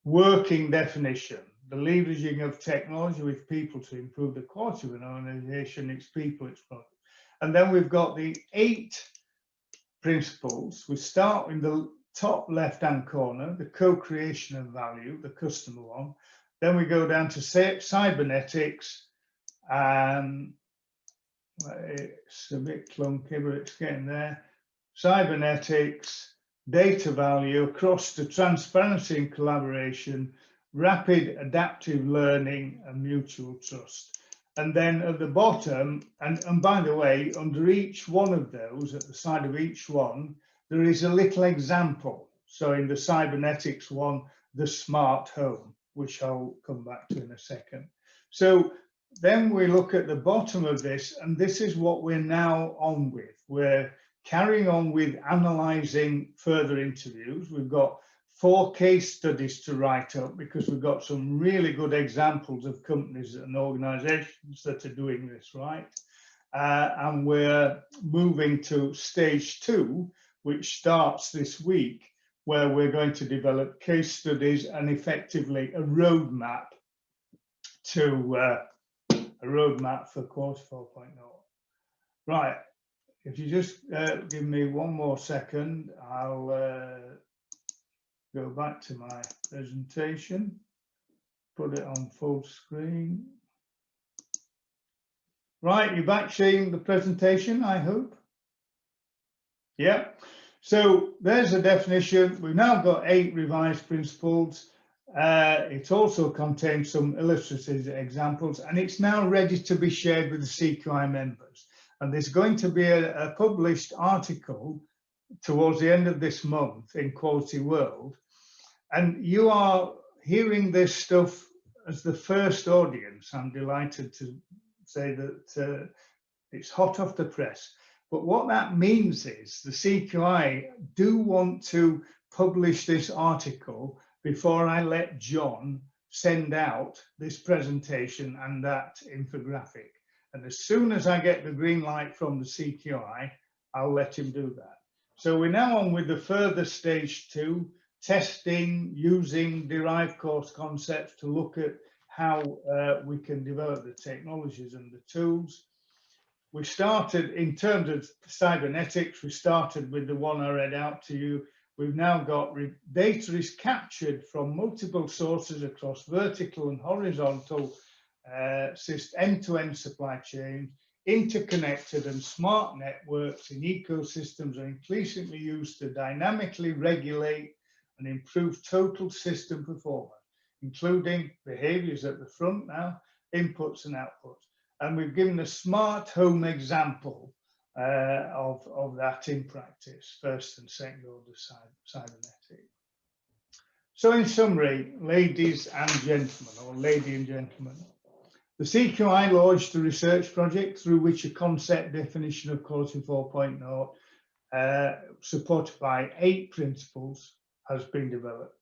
working definition, the leveraging of technology with people to improve the quality of an organization, its people, its products. And then we've got the 8 principles. We start in the top left-hand corner, the co-creation of value, the customer one. Then we go down to Cybernetics. It's a bit clunky, but it's getting there. Cybernetics, data value, across to transparency and collaboration, rapid adaptive learning, and mutual trust. And then at the bottom, and by the way, under each one of those, at the side of each one, there is a little example. So in the cybernetics one, the smart home, which I'll come back to in a second. So then we look at the bottom of this, and this is what we're now on with. We're carrying on with analysing further interviews. We've got 4 case studies to write up because we've got some really good examples of companies and organisations that are doing this right. And we're moving to stage 2, which starts this week, where we're going to develop case studies and effectively a roadmap to for Quality 4.0. Right, if you just give me one more second, I'll go back to my presentation, put it on full screen. Right, you're back seeing the presentation, I hope. Yeah, so there's a definition. We've now got 8 revised principles. It also contains some illustrative examples, and it's now ready to be shared with the CQI members. And there's going to be a published article towards the end of this month in Quality World. And you are hearing this stuff as the first audience. I'm delighted to say that it's hot off the press. But what that means is the CQI do want to publish this article before I let John send out this presentation and that infographic. And as soon as I get the green light from the CQI, I'll let him do that. So we're now on with the further stage 2, testing, using derived course concepts to look at how we can develop the technologies and the tools. We started, in terms of cybernetics, we started with the one I read out to you. We've now got data is captured from multiple sources across vertical and horizontal end-to-end supply chain, interconnected and smart networks in ecosystems are increasingly used to dynamically regulate and improve total system performance, including behaviors at the front now, inputs and outputs. And we've given a smart home example of that in practice, first and second order cybernetic. So in summary, ladies and gentlemen, or lady and gentlemen, the CQI launched a research project through which a concept definition of Quality 4.0, supported by 8 principles, has been developed.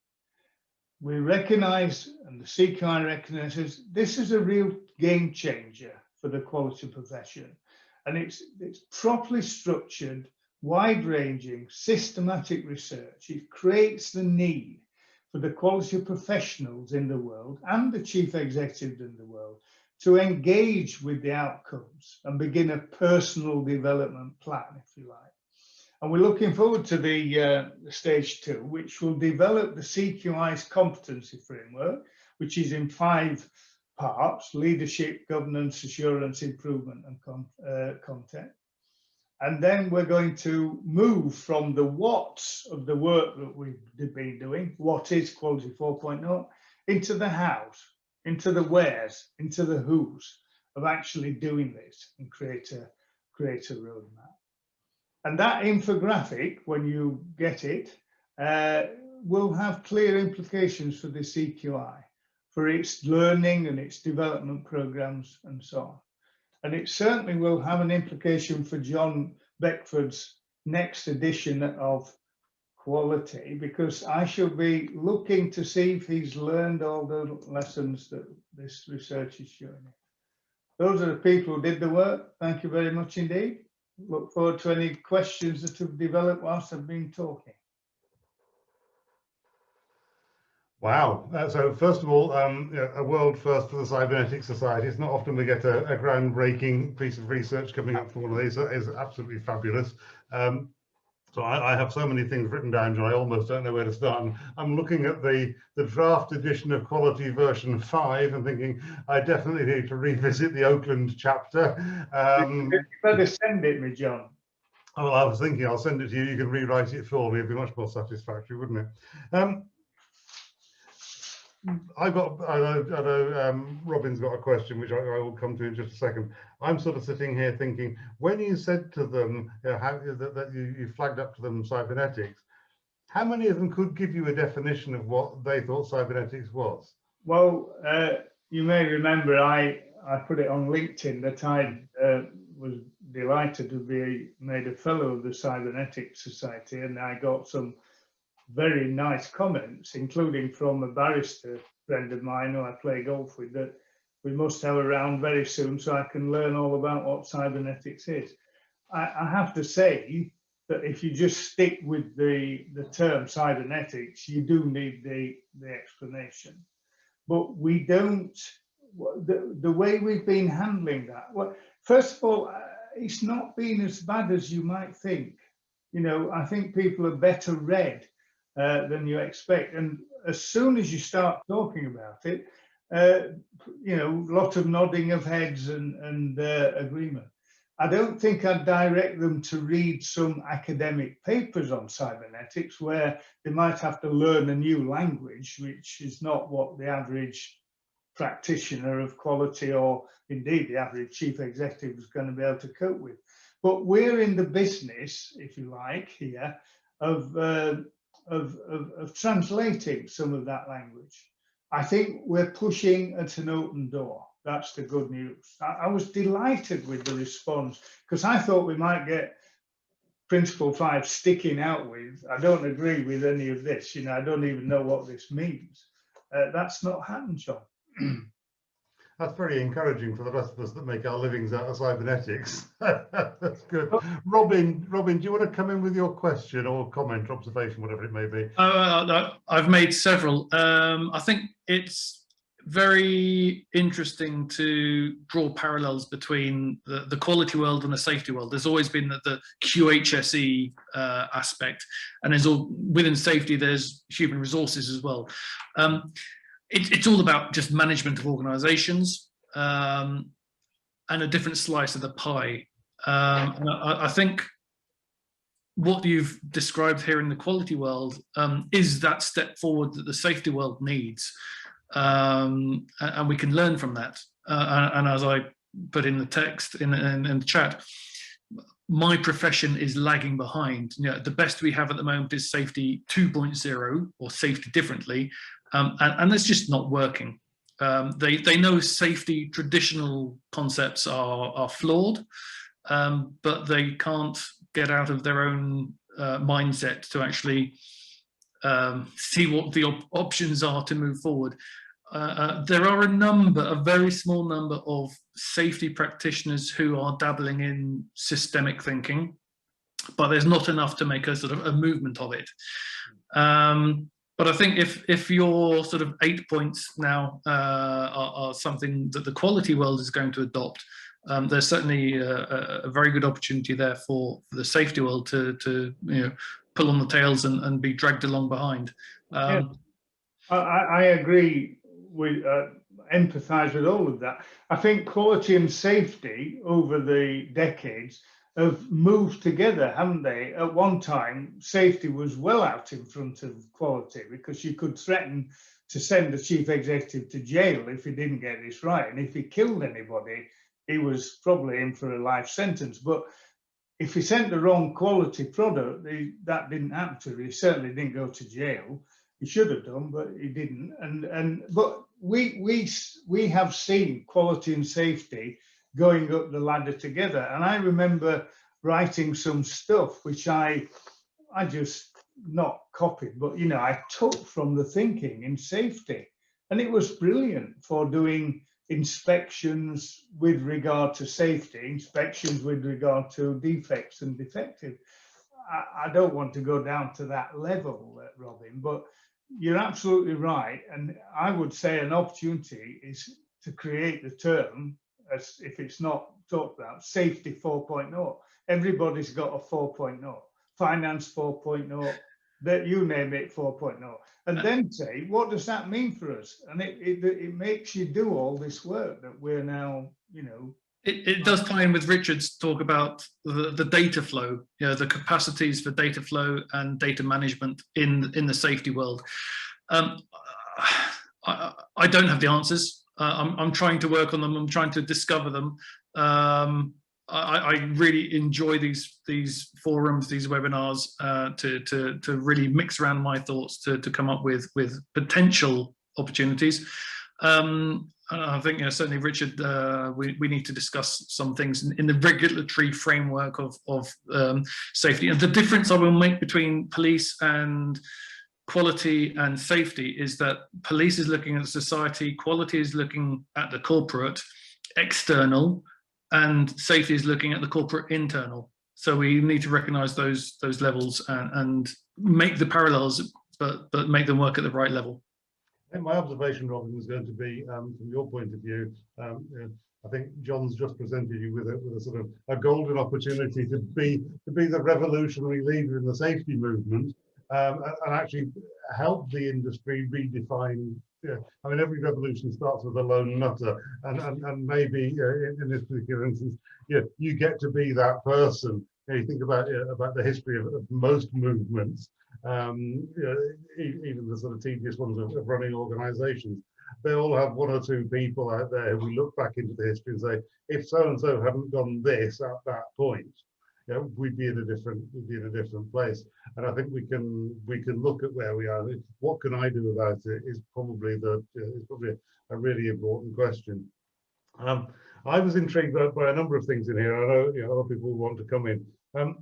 We recognise, and the CQI recognises, this is a real game changer for the quality profession. And it's properly structured, wide-ranging, systematic research. It creates the need for the quality professionals in the world and the chief executives in the world to engage with the outcomes and begin a personal development plan, if you like. And we're looking forward to the stage 2, which will develop the CQI's competency framework, which is in 5 parts: leadership, governance, assurance, improvement, and content. And then we're going to move from the what's of the work that we've been doing, what is Quality 4.0, into the how's, into the where's, into the who's of actually doing this and create a roadmap. And that infographic, when you get it, will have clear implications for the CQI, for its learning and its development programs and so on. And it certainly will have an implication for John Beckford's next edition of Quality, because I shall be looking to see if he's learned all the lessons that this research is showing him. Those are the people who did the work. Thank you very much indeed. Look forward to any questions that have developed whilst I've been talking. Wow. So first of all, a world first for the Cybernetic Society. It's not often we get a groundbreaking piece of research coming up from one of these. That is absolutely fabulous. So I have so many things written down, John, I almost don't know where to start. And I'm looking at the draft edition of Quality version 5 and thinking I definitely need to revisit the Oakland chapter. You better send it me, John. Well, I was thinking I'll send it to you. You can rewrite it for me. It'd be much more satisfactory, wouldn't it? I know Robin's got a question, which I will come to in just a second. I'm sort of sitting here thinking, when you said to them that you flagged up to them cybernetics, how many of them could give you a definition of what they thought cybernetics was? Well, you may remember I put it on LinkedIn that I was delighted to be made a fellow of the Cybernetics Society, and I got some very nice comments, including from a barrister friend of mine who I play golf with, that we must have around very soon so I can learn all about what cybernetics is. I have to say that if you just stick with the term cybernetics, you do need the explanation. But we don't, the way we've been handling that, well, first of all, it's not been as bad as you might think. You know, I think people are better read than you expect. And as soon as you start talking about it, you know, a lot of nodding of heads and agreement. I don't think I'd direct them to read some academic papers on cybernetics where they might have to learn a new language, which is not what the average practitioner of quality or indeed the average chief executive is going to be able to cope with. But we're in the business, if you like, here of translating some of that language. I think we're pushing at an open door. That's the good news. I was delighted with the response because I thought we might get Principle 5 sticking out with, I don't agree with any of this, you know, I don't even know what this means. That's not happened, John. That's very encouraging for the rest of us that make our livings out of cybernetics. That's good. Robin, do you want to come in with your question or comment, observation, whatever it may be? I've made several. I think it's very interesting to draw parallels between the quality world and the safety world. There's always been the QHSE aspect, and there's within safety there's human resources as well. It's all about just management of organizations and a different slice of the pie. And I think what you've described here in the quality world is that step forward that the safety world needs. And we can learn from that. And as I put in the text in the chat, my profession is lagging behind. You know, the best we have at the moment is safety 2.0 or safety differently, and that's just not working. They know safety traditional concepts are flawed, but they can't get out of their own mindset to actually see what the options are to move forward. There are a very small number of safety practitioners who are dabbling in systemic thinking, but there's not enough to make a sort of a movement of it. But I think if your sort of 8 points now are something that the quality world is going to adopt, there's certainly a very good opportunity there for the safety world to you know, pull on the tails and be dragged along behind. Yeah. I agree with, empathise with all of that. I think quality and safety over the decades have moved together, haven't they? At one time, safety was well out in front of quality because you could threaten to send the chief executive to jail if he didn't get this right. And if he killed anybody, he was probably in for a life sentence. But if he sent the wrong quality product, that didn't happen to him. He certainly didn't go to jail. He should have done, but he didn't. But we have seen quality and safety going up the ladder together. And I remember writing some stuff which I just not copied, but you know, I took from the thinking in safety, and it was brilliant for doing inspections with regard to safety, inspections with regard to defects and defective. I don't want to go down to that level, Robin, but you're absolutely right. And I would say an opportunity is to create the term, as if it's not talked about, safety 4.0. Everybody's got a 4.0. finance 4.0, that you name it 4.0, and then say, what does that mean for us? And it makes you do all this work that we're now, you know. It does tie in with Richard's talk about the data flow, you know, the capacities for data flow and data management in the safety world. I don't have the answers. I'm trying to work on them. I'm trying to discover them. I really enjoy these forums, these webinars, to really mix around my thoughts to come up with potential opportunities. I think, you know, certainly, Richard, we need to discuss some things in the regulatory framework of safety. And the difference I will make between police and quality and safety is that police is looking at society, quality is looking at the corporate external, and safety is looking at the corporate internal. So we need to recognise those levels and make the parallels, but make them work at the right level. I think my observation, Robin, is going to be, from your point of view, I think John's just presented you with a sort of a golden opportunity to be the revolutionary leader in the safety movement, and actually help the industry redefine. I mean, every revolution starts with a lone nutter, and maybe in this particular instance, you get to be that person. You think about the history of most movements. Even the sort of tedious ones of running organizations, they all have one or two people out there who we look back into the history and say, if so and so hadn't done this at that point, we'd be in a different place. And I think we can look at where we are. What can I do about it is probably a really important question. I was intrigued by a number of things in here. I know other people want to come in. And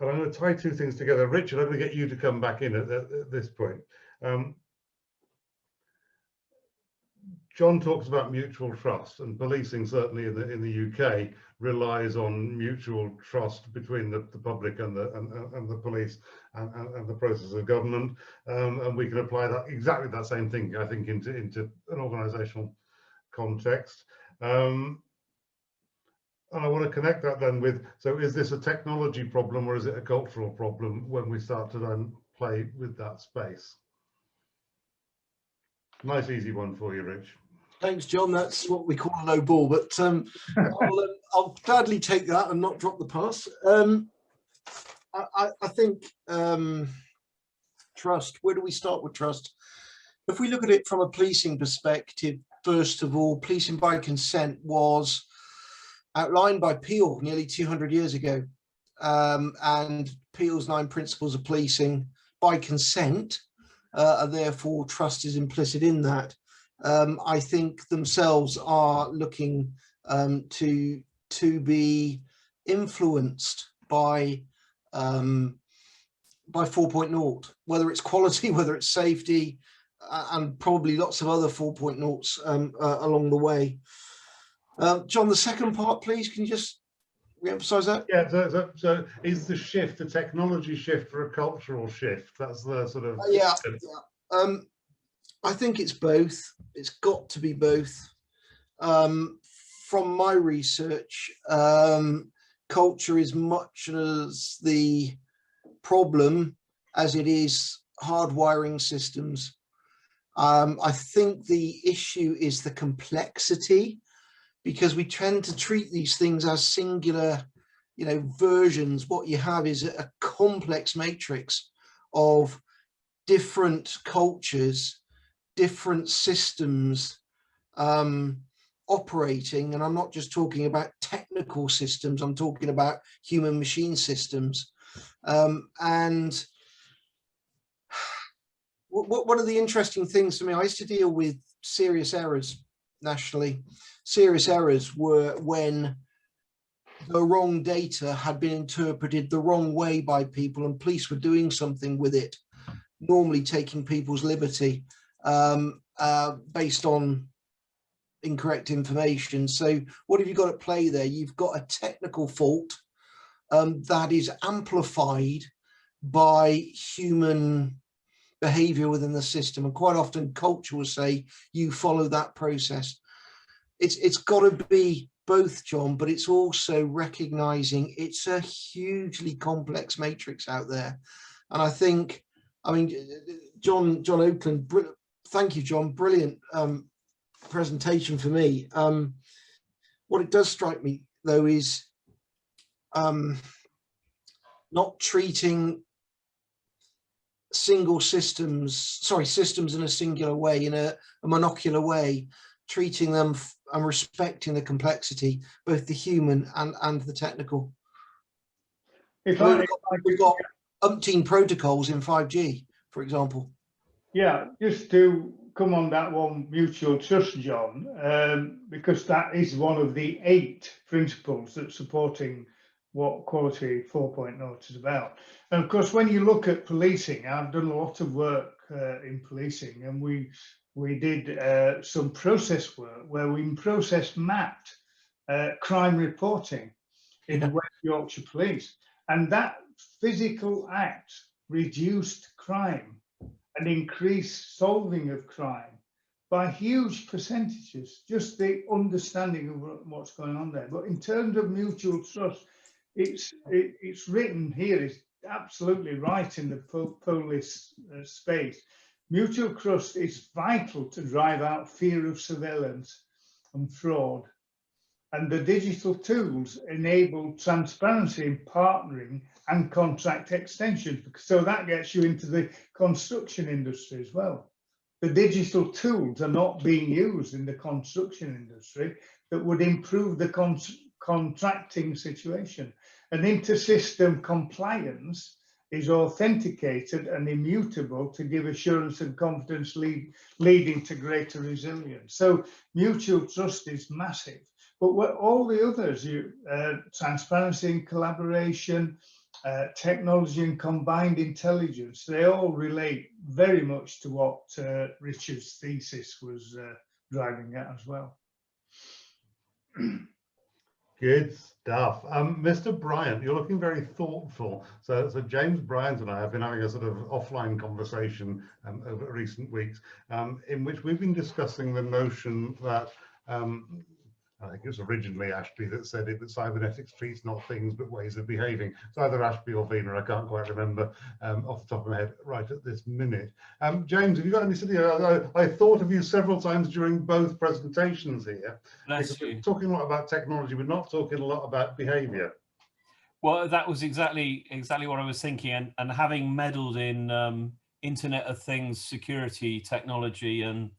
I'm going to tie two things together. Richard, I'm going to get you to come back in at this point. John talks about mutual trust, and policing certainly in the UK relies on mutual trust between the public and the police and the process of government. And we can apply that exactly that same thing, I think, into an organisational context. And I want to connect that then with, so is this a technology problem or is it a cultural problem when we start to then play with that space? Nice easy one for you, Rich. Thanks, John. That's what we call a low ball, but I'll gladly take that and not drop the pass. I think trust, where do we start with trust? If we look at it from a policing perspective, first of all, policing by consent was outlined by Peel nearly 200 years ago, and Peel's 9 principles of policing by consent, and therefore trust is implicit in that. I think themselves are looking to be influenced by 4.0, whether it's quality, whether it's safety, and probably lots of other 4.0s along the way. John, the second part, please, can you just re-emphasize that? Yeah, so is the shift a technology shift or a cultural shift? That's the sort of... Yeah. I think it's both. It's got to be both. From my research, culture is much as the problem as it is hardwiring systems. I think the issue is the complexity, because we tend to treat these things as singular, versions. What you have is a complex matrix of different cultures, different systems operating. And I'm not just talking about technical systems, I'm talking about human machine systems. And one of the interesting things to me, I used to deal with serious errors nationally. Serious errors were when the wrong data had been interpreted the wrong way by people and police were doing something with it, normally taking people's liberty based on incorrect information. So what have you got at play there? You've got a technical fault that is amplified by human behavior within the system, and quite often culture will say you follow that process. It's got to be both, John, but it's also recognizing it's a hugely complex matrix out there. And I think, I mean, John Oakland, thank you, John, brilliant presentation for me. What it does strike me, though, is not treating systems in a singular way, in a monocular way, treating them and respecting the complexity, both the human and the technical. We've got umpteen protocols in 5G, for example. Yeah, just to come on that one, mutual trust, John, because that is one of the 8 principles that's supporting what Quality 4.0 is about. And of course, when you look at policing, I've done a lot of work in policing, and we did some process work where we process mapped crime reporting in the West Yorkshire Police, and that physical act reduced crime and increased solving of crime by huge percentages, just the understanding of what's going on there. But in terms of mutual trust, it's written here, is absolutely right in the Polis space. Mutual trust is vital to drive out fear of surveillance and fraud. And the digital tools enable transparency in partnering and contract extension. So that gets you into the construction industry as well. The digital tools are not being used in the construction industry that would improve the contracting situation. And inter-system compliance is authenticated and immutable to give assurance and confidence leading to greater resilience. So mutual trust is massive. But what all the others, transparency and collaboration, technology and combined intelligence, they all relate very much to what Richard's thesis was driving at as well. Good stuff. Mr. Bryant, you're looking very thoughtful. So James Bryant and I have been having a sort of offline conversation over recent weeks in which we've been discussing the notion that I think it was originally Ashby that said it, that cybernetics treats not things but ways of behaving. It's either Ashby or Wiener, I can't quite remember off the top of my head right at this minute. James, have you got any? I thought of you several times during both presentations here. Bless you. We're talking a lot about technology, we're not talking a lot about behaviour. Well, that was exactly what I was thinking, and having meddled in Internet of Things security technology and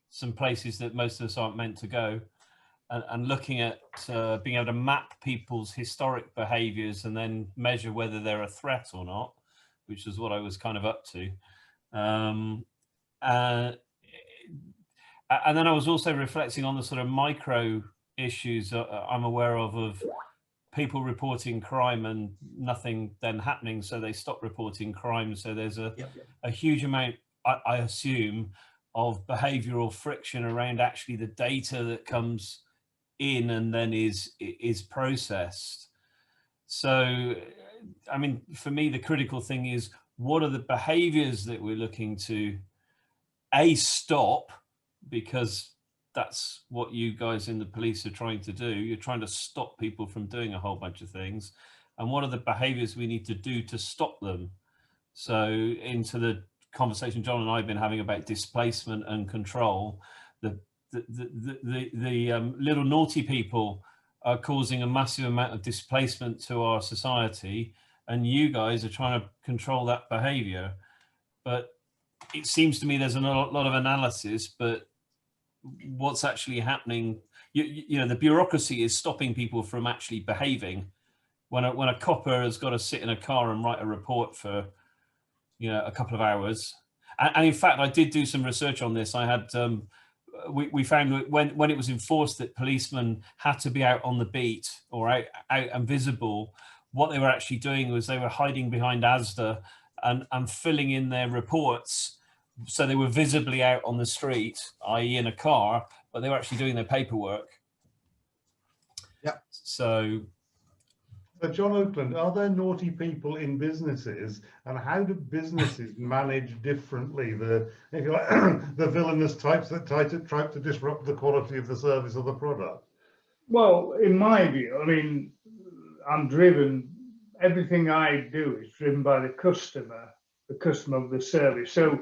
some places that most of us aren't meant to go. And looking at being able to map people's historic behaviours and then measure whether they're a threat or not, which is what I was kind of up to. And then I was also reflecting on the sort of micro issues I'm aware of people reporting crime and nothing then happening, so they stop reporting crime. So there's a huge amount, I assume, of behavioural friction around actually the data that comes in and then is processed. So I mean, for me, the critical thing is, what are the behaviors that we're looking to stop, because that's what you guys in the police are trying to do. You're trying to stop people from doing a whole bunch of things, and what are the behaviors we need to do to stop them? So into the conversation John and I have been having about displacement and control, the little naughty people are causing a massive amount of displacement to our society, and you guys are trying to control that behavior. But it seems to me there's a lot of analysis, but what's actually happening, you know, the bureaucracy is stopping people from actually behaving. When a copper has got to sit in a car and write a report for, you know, a couple of hours, and in fact I did do some research on this. I had we found that when it was enforced that policemen had to be out on the beat or out and visible, what they were actually doing was they were hiding behind ASDA and filling in their reports, so they were visibly out on the street, i.e. in a car, but they were actually doing their paperwork. Yeah. So John Oakland, are there naughty people in businesses, and how do businesses manage differently the, if you like, the villainous types that try to disrupt the quality of the service or the product? Well, in my view, I mean, I'm driven, everything I do is driven by the customer of the service. So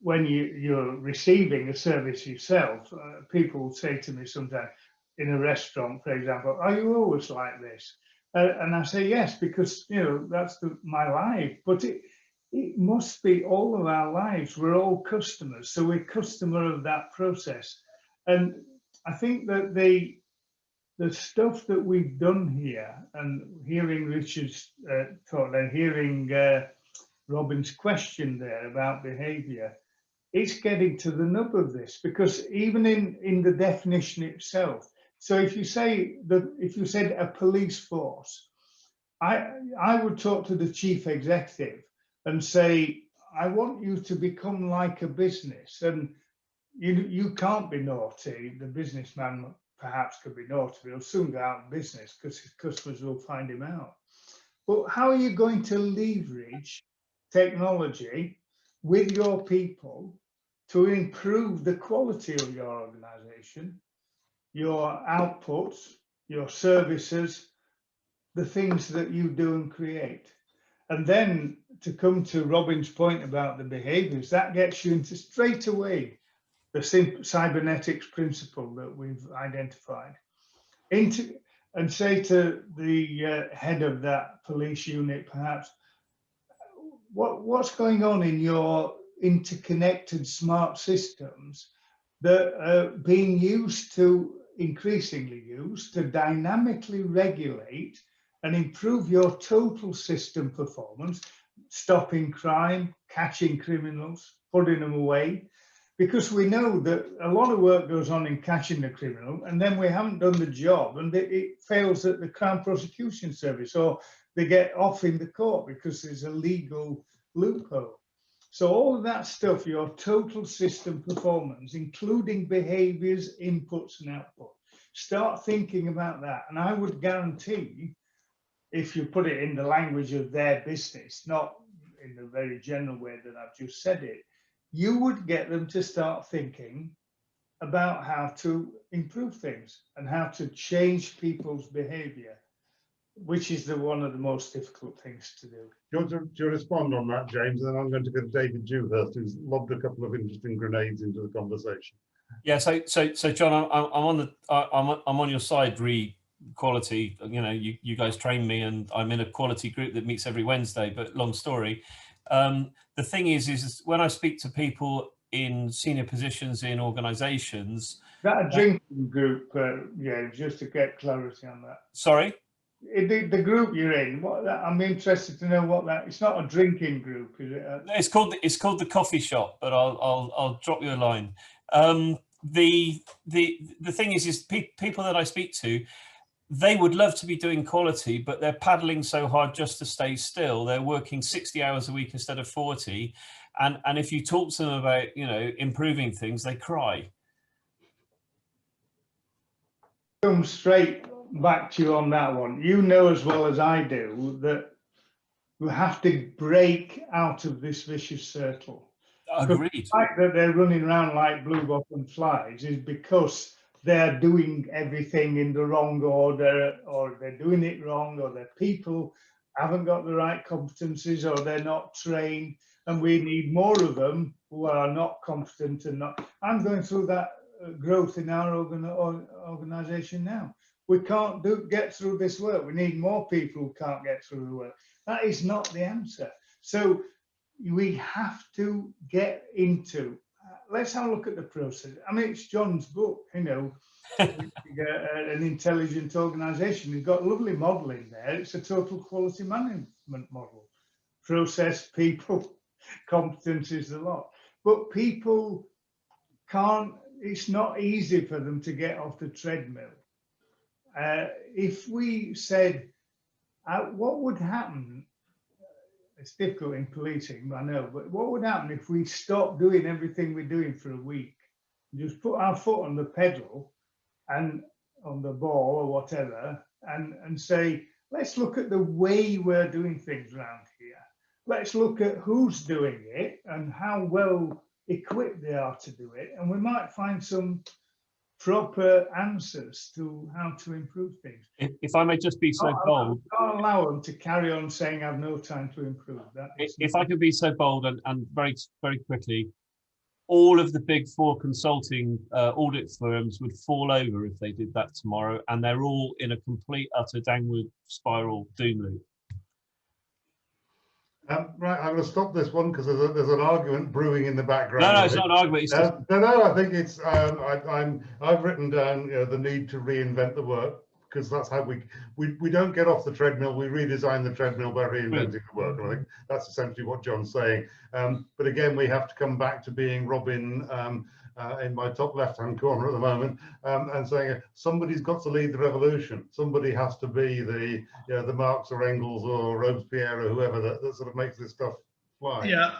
when you're receiving a service yourself, people say to me sometimes in a restaurant, for example, are you always like this? And I say, yes, because, you know, that's my life. But it must be all of our lives. We're all customers. So we're customer of that process. And I think that the stuff that we've done here, and hearing Richard's talk and hearing Robin's question there about behaviour, it's getting to the nub of this, because even in the definition itself, so if you say that, if you said a police force, I would talk to the chief executive and say, I want you to become like a business, and you can't be naughty. The businessman perhaps could be naughty, but he'll soon go out of business because his customers will find him out. But how are you going to leverage technology with your people to improve the quality of your organization, your outputs, your services, the things that you do and create? And then to come to Robin's point about the behaviors, that gets you into straight away the cybernetics principle that we've identified, and say to the head of that police unit, perhaps, what's going on in your interconnected smart systems that are being increasingly used to dynamically regulate and improve your total system performance, stopping crime, catching criminals, putting them away. Because we know that a lot of work goes on in catching the criminal, and then we haven't done the job, and it fails at the Crown Prosecution Service, or they get off in the court because there's a legal loophole. So all of that stuff, your total system performance, including behaviours, inputs and output, start thinking about that. And I would guarantee, if you put it in the language of their business, not in the very general way that I've just said it, you would get them to start thinking about how to improve things and how to change people's behavior, which is one of the most difficult things to do. Do you respond on that, James? And then I'm going to go to David Dewhurst, who's lobbed a couple of interesting grenades into the conversation. Yeah, so John, I'm on your side re quality. You know, you guys train me, and I'm in a quality group that meets every Wednesday. But long story. The thing is when I speak to people in senior positions in organisations. Is that a drinking group? Yeah, just to get clarity on that. Sorry? The group you're in, I'm interested to know what that. It's not a drinking group, is it? It's called the Coffee Shop, but I'll drop you a line. The thing is people that I speak to, they would love to be doing quality, but they're paddling so hard just to stay still. They're working 60 hours a week instead of 40. And if you talk to them about, you know, improving things, they cry. Come straight back to you on that one. You know as well as I do that we have to break out of this vicious circle. Agreed. The fact that they're running around like blue bottom flies is because they're doing everything in the wrong order, or they're doing it wrong, or their people haven't got the right competencies, or they're not trained, and we need more of them who are not competent and not. I'm going through that growth in our organisation now. We can't get through this work. We need more people who can't get through the work. That is not the answer. So we have to get into. Let's have a look at the process. I mean, it's John's book, you know, an intelligent organisation. We've got a lovely model in there. It's a total quality management model. Process, people, competencies, a lot. But people can't, it's not easy for them to get off the treadmill. If we said, what would happen? It's difficult in policing, I know, but what would happen if we stopped doing everything we're doing for a week, just put our foot on the pedal and on the ball or whatever, and say, let's look at the way we're doing things around here. Let's look at who's doing it and how well equipped they are to do it. And we might find some proper answers to how to improve things. If I may just be so bold, Can't allow them to carry on saying I've no time to improve. That is if I could be so bold and very quickly, all of the big four consulting audit firms would fall over if they did that tomorrow, and they're all in a complete, utter downward spiral doom loop. Right, I'm going to stop this one because there's an argument brewing in the background. No, it's not an argument. It's just... no, I think it's. I've written down the need to reinvent the work, because that's how we don't get off the treadmill. We redesign the treadmill by reinventing the work. And I think that's essentially what John's saying. But again, we have to come back to being Robin in my top left-hand corner at the moment, and saying somebody's got to lead the revolution. Somebody has to be the Marx or Engels or Robespierre or whoever that sort of makes this stuff fly. Yeah.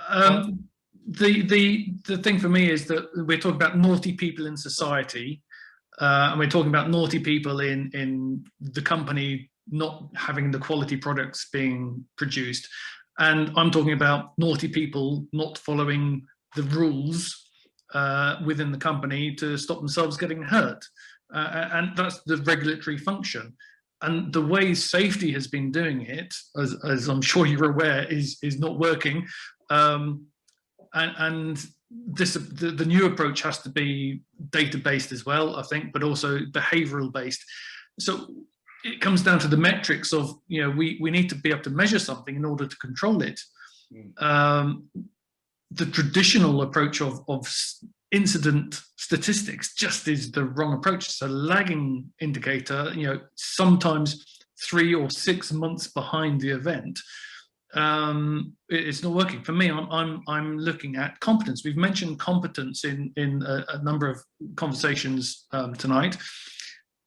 The thing for me is that we're talking about naughty people in society, and we're talking about naughty people in the company not having the quality products being produced, and I'm talking about naughty people not following the rules within the company to stop themselves getting hurt, and that's the regulatory function. And the way safety has been doing it, as I'm sure you're aware, is not working. And this, the new approach has to be data-based as well, I think, but also behavioural-based. So it comes down to the metrics of, we need to be able to measure something in order to control it. The traditional approach of incident statistics just is the wrong approach. It's a lagging indicator, sometimes 3 or 6 months behind the event. It's not working for me. I'm looking at competence. We've mentioned competence in a number of conversations tonight,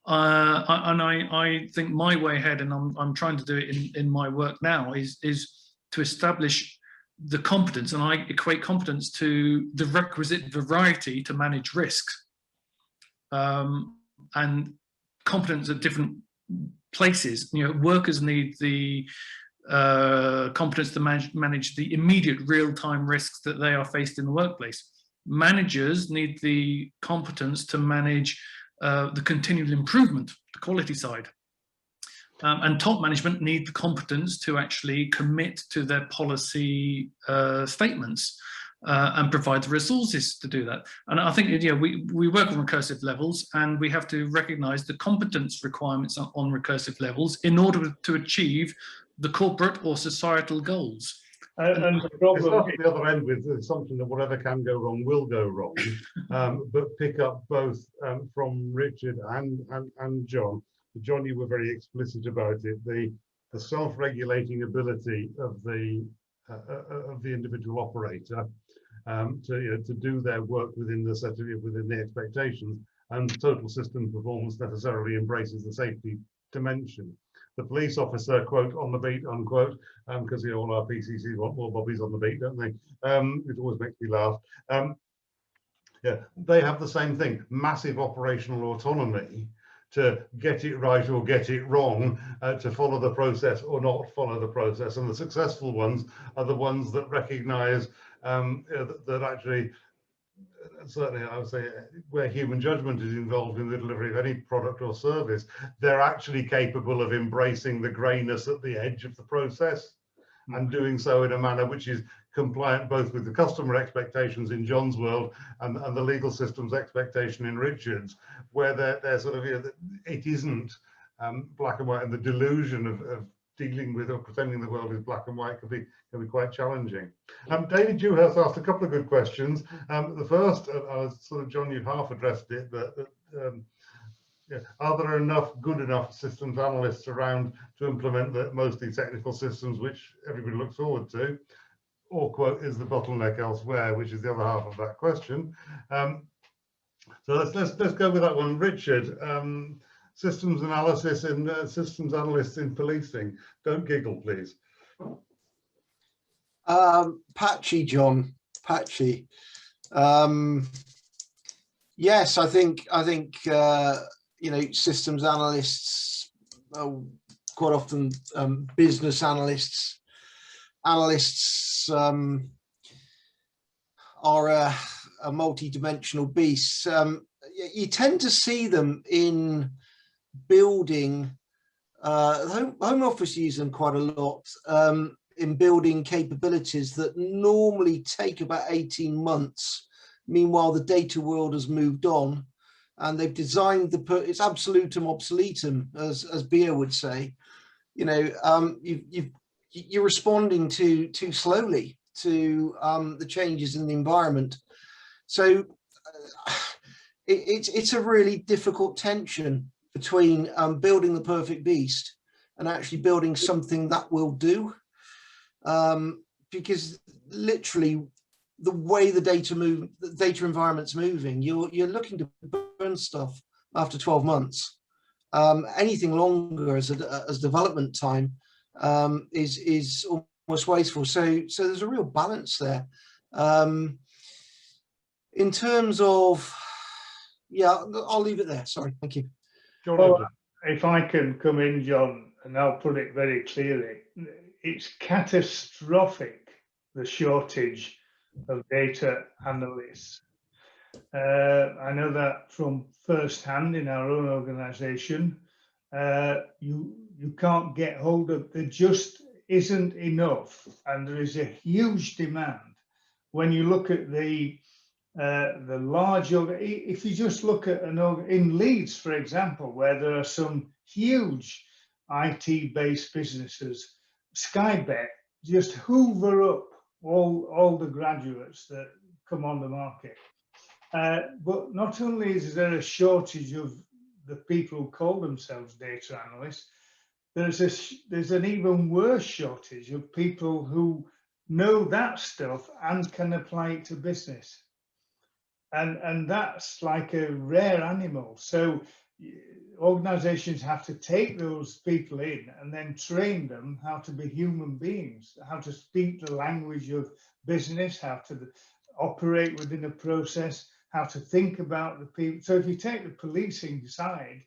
and I think my way ahead, and I'm trying to do it in my work now, is to establish the competence, and I equate competence to the requisite variety to manage risks, and competence at different places. Workers need the competence to manage the immediate real-time risks that they are faced in the workplace. Managers need the competence to manage the continual improvement, the quality side. And top management need the competence to actually commit to their policy statements and provide the resources to do that. And I think we work on recursive levels, and we have to recognise the competence requirements on recursive levels in order to achieve the corporate or societal goals. And the It's problem not the other end with the assumption that whatever can go wrong will go wrong, but pick up both from Richard and John. John, you were very explicit about it. The self-regulating ability of the individual operator to do their work within the expectations, and total system performance necessarily embraces the safety dimension. The police officer, quote, on the beat, unquote, because all our PCCs want more bobbies on the beat, don't they? It always makes me laugh. They have the same thing: massive operational autonomy to get it right or get it wrong, to follow the process or not follow the process. And the successful ones are the ones that recognize that actually, certainly I would say, where human judgment is involved in the delivery of any product or service, they're actually capable of embracing the greyness at the edge of the process, and doing so in a manner which is compliant both with the customer expectations in John's world and the legal system's expectation in Richard's, where they're sort of, it isn't black and white, and the delusion of dealing with or pretending the world is black and white can be quite challenging. David Dewhurst asked a couple of good questions. The first, sort of, John, you've half addressed it, but are there good enough systems analysts around to implement the mostly technical systems which everybody looks forward to? Or, quote, is the bottleneck elsewhere, which is the other half of that question. So let's go with that one. Richard, systems analysis and systems analysts in policing. Don't giggle, please. Patchy, John, patchy. Yes, I think systems analysts, quite often business analysts are a multi-dimensional beast. you tend to see them in building, home office use them quite a lot, in building capabilities that normally take about 18 months. Meanwhile, the data world has moved on, and they've designed it's absolutum obsoletum, as Bia would say. You know, you're responding too slowly to the changes in the environment. So it's a really difficult tension between building the perfect beast and actually building something that will do, because literally the way the data environment's moving, you're looking to burn stuff after 12 months. Anything longer as development time is almost wasteful. So there's a real balance there. In terms of, yeah, I'll leave it there. Sorry, thank you. Well, if I can come in, John, and I'll put it very clearly, it's catastrophic, the shortage of data analysts. I know that from first hand in our own organisation. You can't get hold of, there just isn't enough, and there is a huge demand. When you look at the large, if you just look at in Leeds, for example, where there are some huge IT-based businesses, Skybet just hoover up all the graduates that come on the market. But not only is there a shortage of the people who call themselves data analysts, there's an even worse shortage of people who know that stuff and can apply it to business. And that's like a rare animal. So organizations have to take those people in and then train them how to be human beings, how to speak the language of business, how to operate within a process, how to think about the people. So if you take the policing side,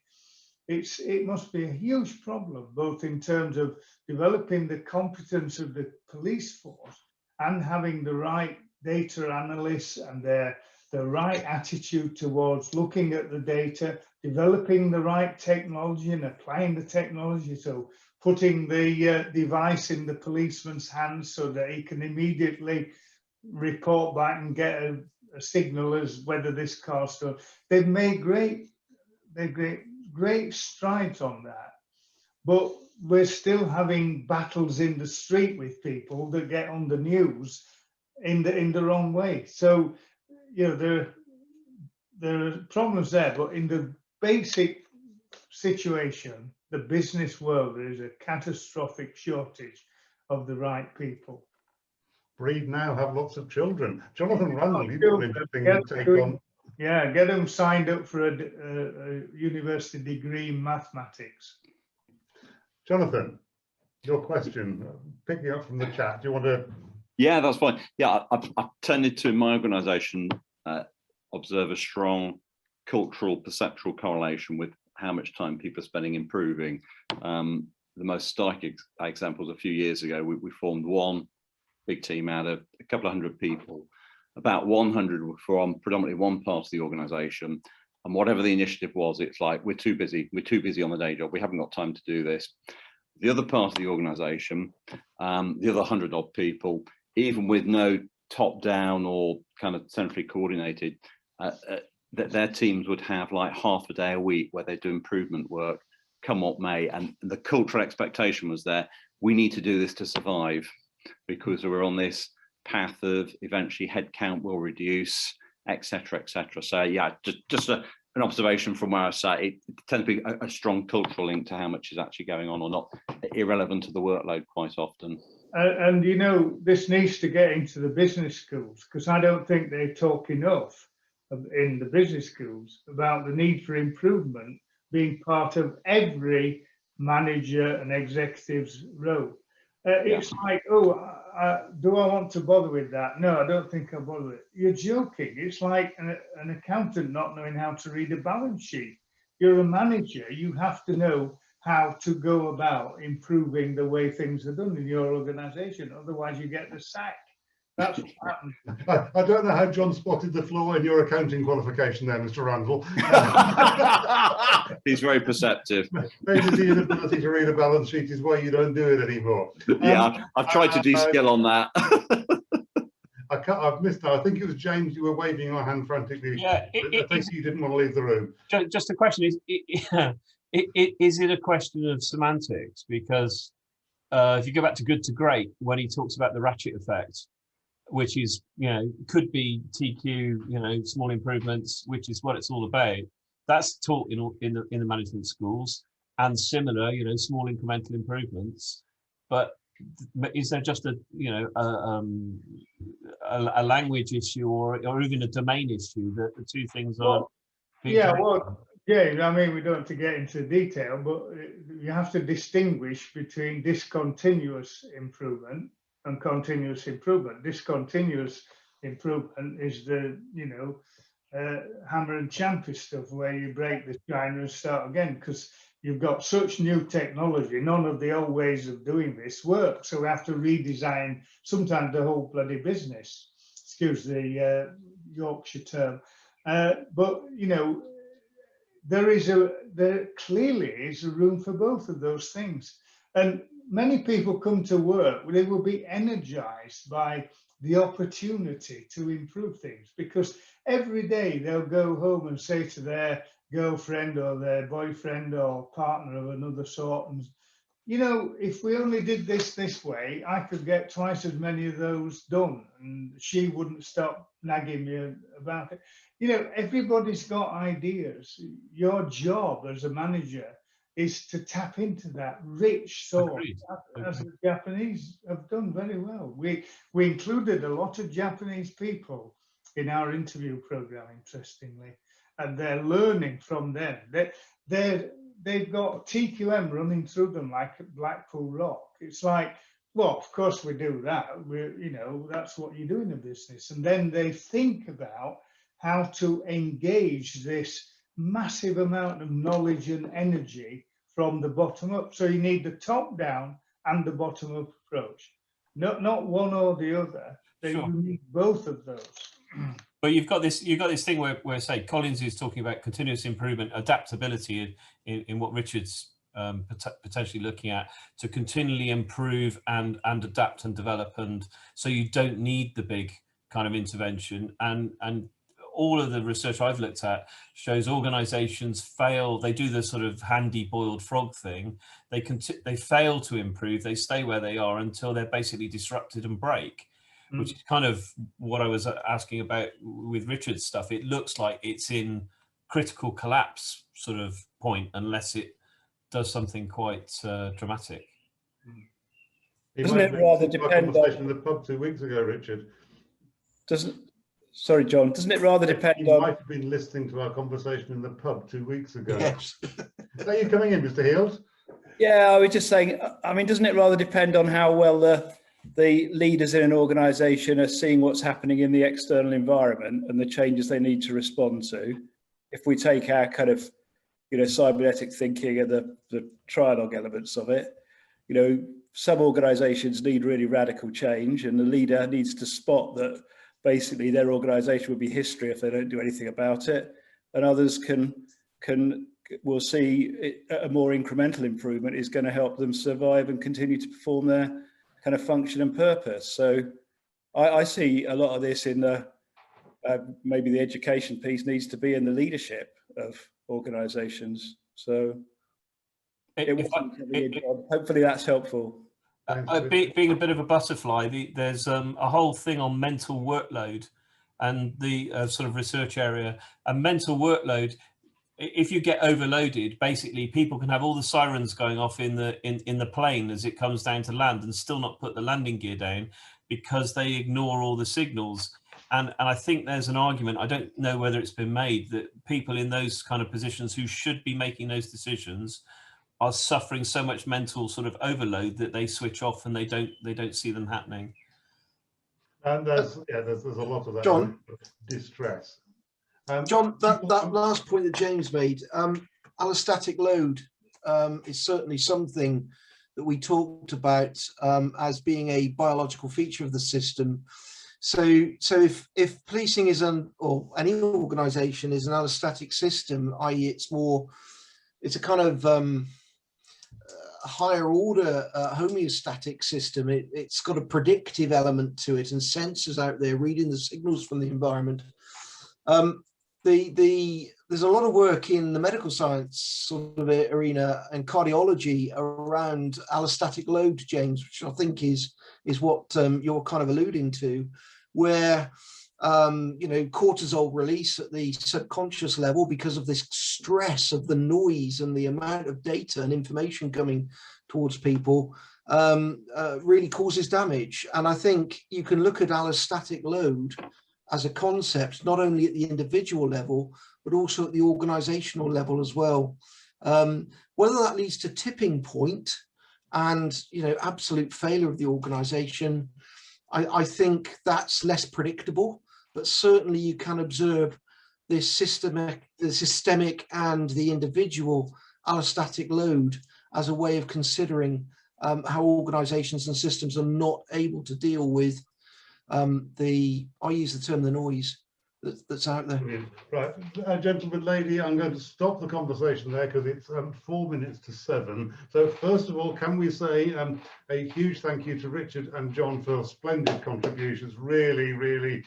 it must be a huge problem, both in terms of developing the competence of the police force and having the right data analysts and the right attitude towards looking at the data, developing the right technology and applying the technology. So putting the device in the policeman's hands so that he can immediately report back and get a signal as whether this car's done. They've made great strides on that, but we're still having battles in the street with people that get on the news in the wrong way. So, you know, there are problems there, but in the basic situation, the business world, there is a catastrophic shortage of the right people. Breed now, have lots of children. Jonathan Randall, you've got an interesting take on. Yeah, get them signed up for a university degree in mathematics. Jonathan, your question, picking up from the chat, do you want to? Yeah, that's fine. Yeah, I've tended to, in my organisation, observe a strong cultural, perceptual correlation with how much time people are spending improving. The most striking example was a few years ago, we formed one big team out of a couple of hundred people. About 100 were from predominantly one part of the organisation, and whatever the initiative was, it's like, we're too busy on the day job, we haven't got time to do this. The other part of the organisation, the other 100 odd people, even with no top down or kind of centrally coordinated, that their teams would have like half a day a week where they do improvement work, come what may, and the cultural expectation was there, we need to do this to survive, because we're on this path of eventually headcount will reduce, etc., etc. So yeah, just an observation from where I sat. It tends to be a strong cultural link to how much is actually going on or not, irrelevant to the workload quite often. And you know, this needs to get into the business schools, because I don't think they talk enough in the business schools about the need for improvement being part of every manager and executive's role. It's like, oh, do I want to bother with that? No, I don't think I'll bother with it. You're joking. It's like an accountant not knowing how to read a balance sheet. You're a manager. You have to know how to go about improving the way things are done in your organization. Otherwise, you get the sack. That's what happened. I don't know how John spotted the flaw in your accounting qualification there, Mr. Randall. He's very perceptive. Maybe the inability to read a balance sheet is why you don't do it anymore. Yeah, I've tried to de-skill on that. I've missed that. I think it was James, you were waving your hand frantically. Yeah, I think you didn't want to leave the room. Just the question is, is it a question of semantics? Because if you go back to Good to Great, when he talks about the ratchet effect, which is, could be TQ, small improvements, which is what it's all about. That's taught in the management schools, and similar, small incremental improvements. But is there just a language issue or even a domain issue that the two things are? Yeah, well, James, I mean, we don't have to get into detail, but you have to distinguish between discontinuous improvement and continuous improvement. Discontinuous improvement is the, hammer and chamfer stuff where you break the china and start again, because you've got such new technology. None of the old ways of doing this work. So we have to redesign sometimes the whole bloody business. Excuse the Yorkshire term. But, there clearly is a room for both of those things. And many people come to work, they will be energized by the opportunity to improve things, because every day they'll go home and say to their girlfriend or their boyfriend or partner of another sort, and if we only did this way, I could get twice as many of those done, and she wouldn't stop nagging me about it. Everybody's got ideas. Your job as a manager is to tap into that rich source, as the Japanese have done very well. We included a lot of Japanese people in our interview program, interestingly, and they're learning from them. They've got TQM running through them like Blackpool Rock. It's like, well, of course we do that. That's what you do in a business. And then they think about how to engage this massive amount of knowledge and energy from the bottom up. So you need the top down and the bottom up approach, not one or the other. You need both of those. But you've got this thing where say Collins is talking about continuous improvement, adaptability in what Richard's potentially looking at, to continually improve and adapt and develop, and so you don't need the big kind of intervention. And all of the research I've looked at shows organizations fail. They do the sort of handy boiled frog thing. They fail to improve. They stay where they are until they're basically disrupted and break, which is kind of what I was asking about with Richard's stuff. It looks like it's in critical collapse sort of point unless it does something quite dramatic. Doesn't it rather depend on in the pub 2 weeks ago, Richard? Sorry, John. Doesn't it rather depend on? You might have been listening to our conversation in the pub 2 weeks ago. Yes. Are you coming in, Mr. Heald? Yeah, I was just saying. I mean, doesn't it rather depend on how well the leaders in an organisation are seeing what's happening in the external environment and the changes they need to respond to? If we take our kind of, cybernetic thinking and the trialogue elements of it, some organisations need really radical change, and the leader needs to spot that basically their organisation will be history if they don't do anything about it, and others will see a more incremental improvement is going to help them survive and continue to perform their kind of function and purpose. So I see a lot of this in the maybe the education piece needs to be in the leadership of organisations. So hopefully that's helpful. Being a bit of a butterfly, there's a whole thing on mental workload and the sort of research area. And mental workload, if you get overloaded, basically people can have all the sirens going off in the plane as it comes down to land and still not put the landing gear down because they ignore all the signals. And I think there's an argument, I don't know whether it's been made, that people in those kind of positions who should be making those decisions are suffering so much mental sort of overload that they switch off and they don't see them happening. And there's a lot of that, John, distress. John, that last point that James made, allostatic load is certainly something that we talked about as being a biological feature of the system. So if policing is or any organisation is an allostatic system, i.e., it's a kind of higher order homeostatic system. It's got a predictive element to it and sensors out there reading the signals from the environment. There's a lot of work in the medical science sort of arena and cardiology around allostatic load, James, which I think is what you're kind of alluding to, where cortisol release at the subconscious level because of this stress of the noise and the amount of data and information coming towards people really causes damage. And I think you can look at allostatic load as a concept, not only at the individual level, but also at the organizational level as well. Whether that leads to tipping point and absolute failure of the organization, I think that's less predictable, but certainly you can observe this systemic and the individual allostatic load as a way of considering how organizations and systems are not able to deal with I use the term the noise that's out there. Brilliant. Right, gentleman, lady, I'm going to stop the conversation there because it's 4 minutes to 7. So first of all, can we say a huge thank you to Richard and John for splendid contributions. Really, really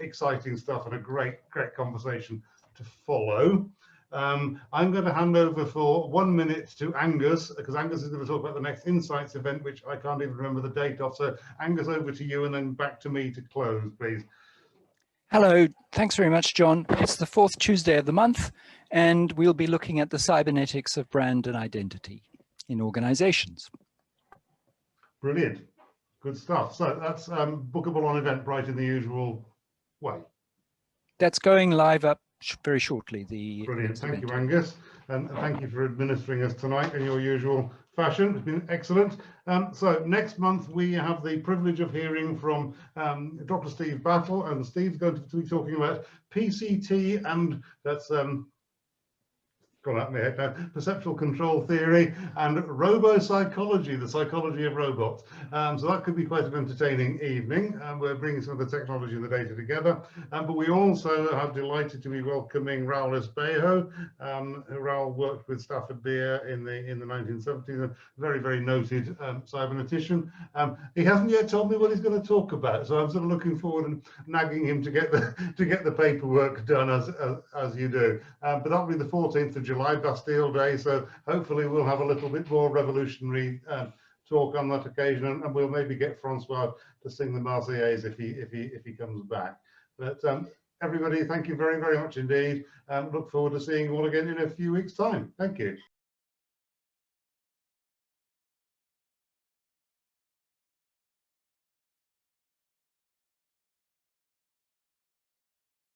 exciting stuff and a great conversation to follow. I'm going to hand over for 1 minute to Angus, because Angus is going to talk about the next Insights event, which I can't even remember the date of. So Angus, over to you, and then back to me to close, please. Hello, thanks very much, John. It's the 4th Tuesday of the month, and we'll be looking at the cybernetics of brand and identity in organizations. Brilliant, good stuff. So that's bookable on Eventbrite in the usual way. That's going live up very shortly. Brilliant, thank you, Angus, and thank you for administering us tonight in your usual fashion. It's been excellent. So next month we have the privilege of hearing from Dr. Steve Battle, and Steve's going to be talking about PCT, and that's gone out my head now, perceptual control theory and robo-psychology, the psychology of robots. So that could be quite an entertaining evening. We're bringing some of the technology and the data together. But we also are delighted to be welcoming Raul Espejo. Raul worked with Stafford Beer in the 1970s, a very, very noted cybernetician. He hasn't yet told me what he's going to talk about, so I'm sort of looking forward and nagging him to get the paperwork done as you do. But that'll be the 14th of July, Bastille Day, so hopefully we'll have a little bit more revolutionary talk on that occasion, and we'll maybe get Francois to sing the Marseillaise if he comes back. But everybody, thank you very, very much indeed, and look forward to seeing you all again in a few weeks' time. Thank you.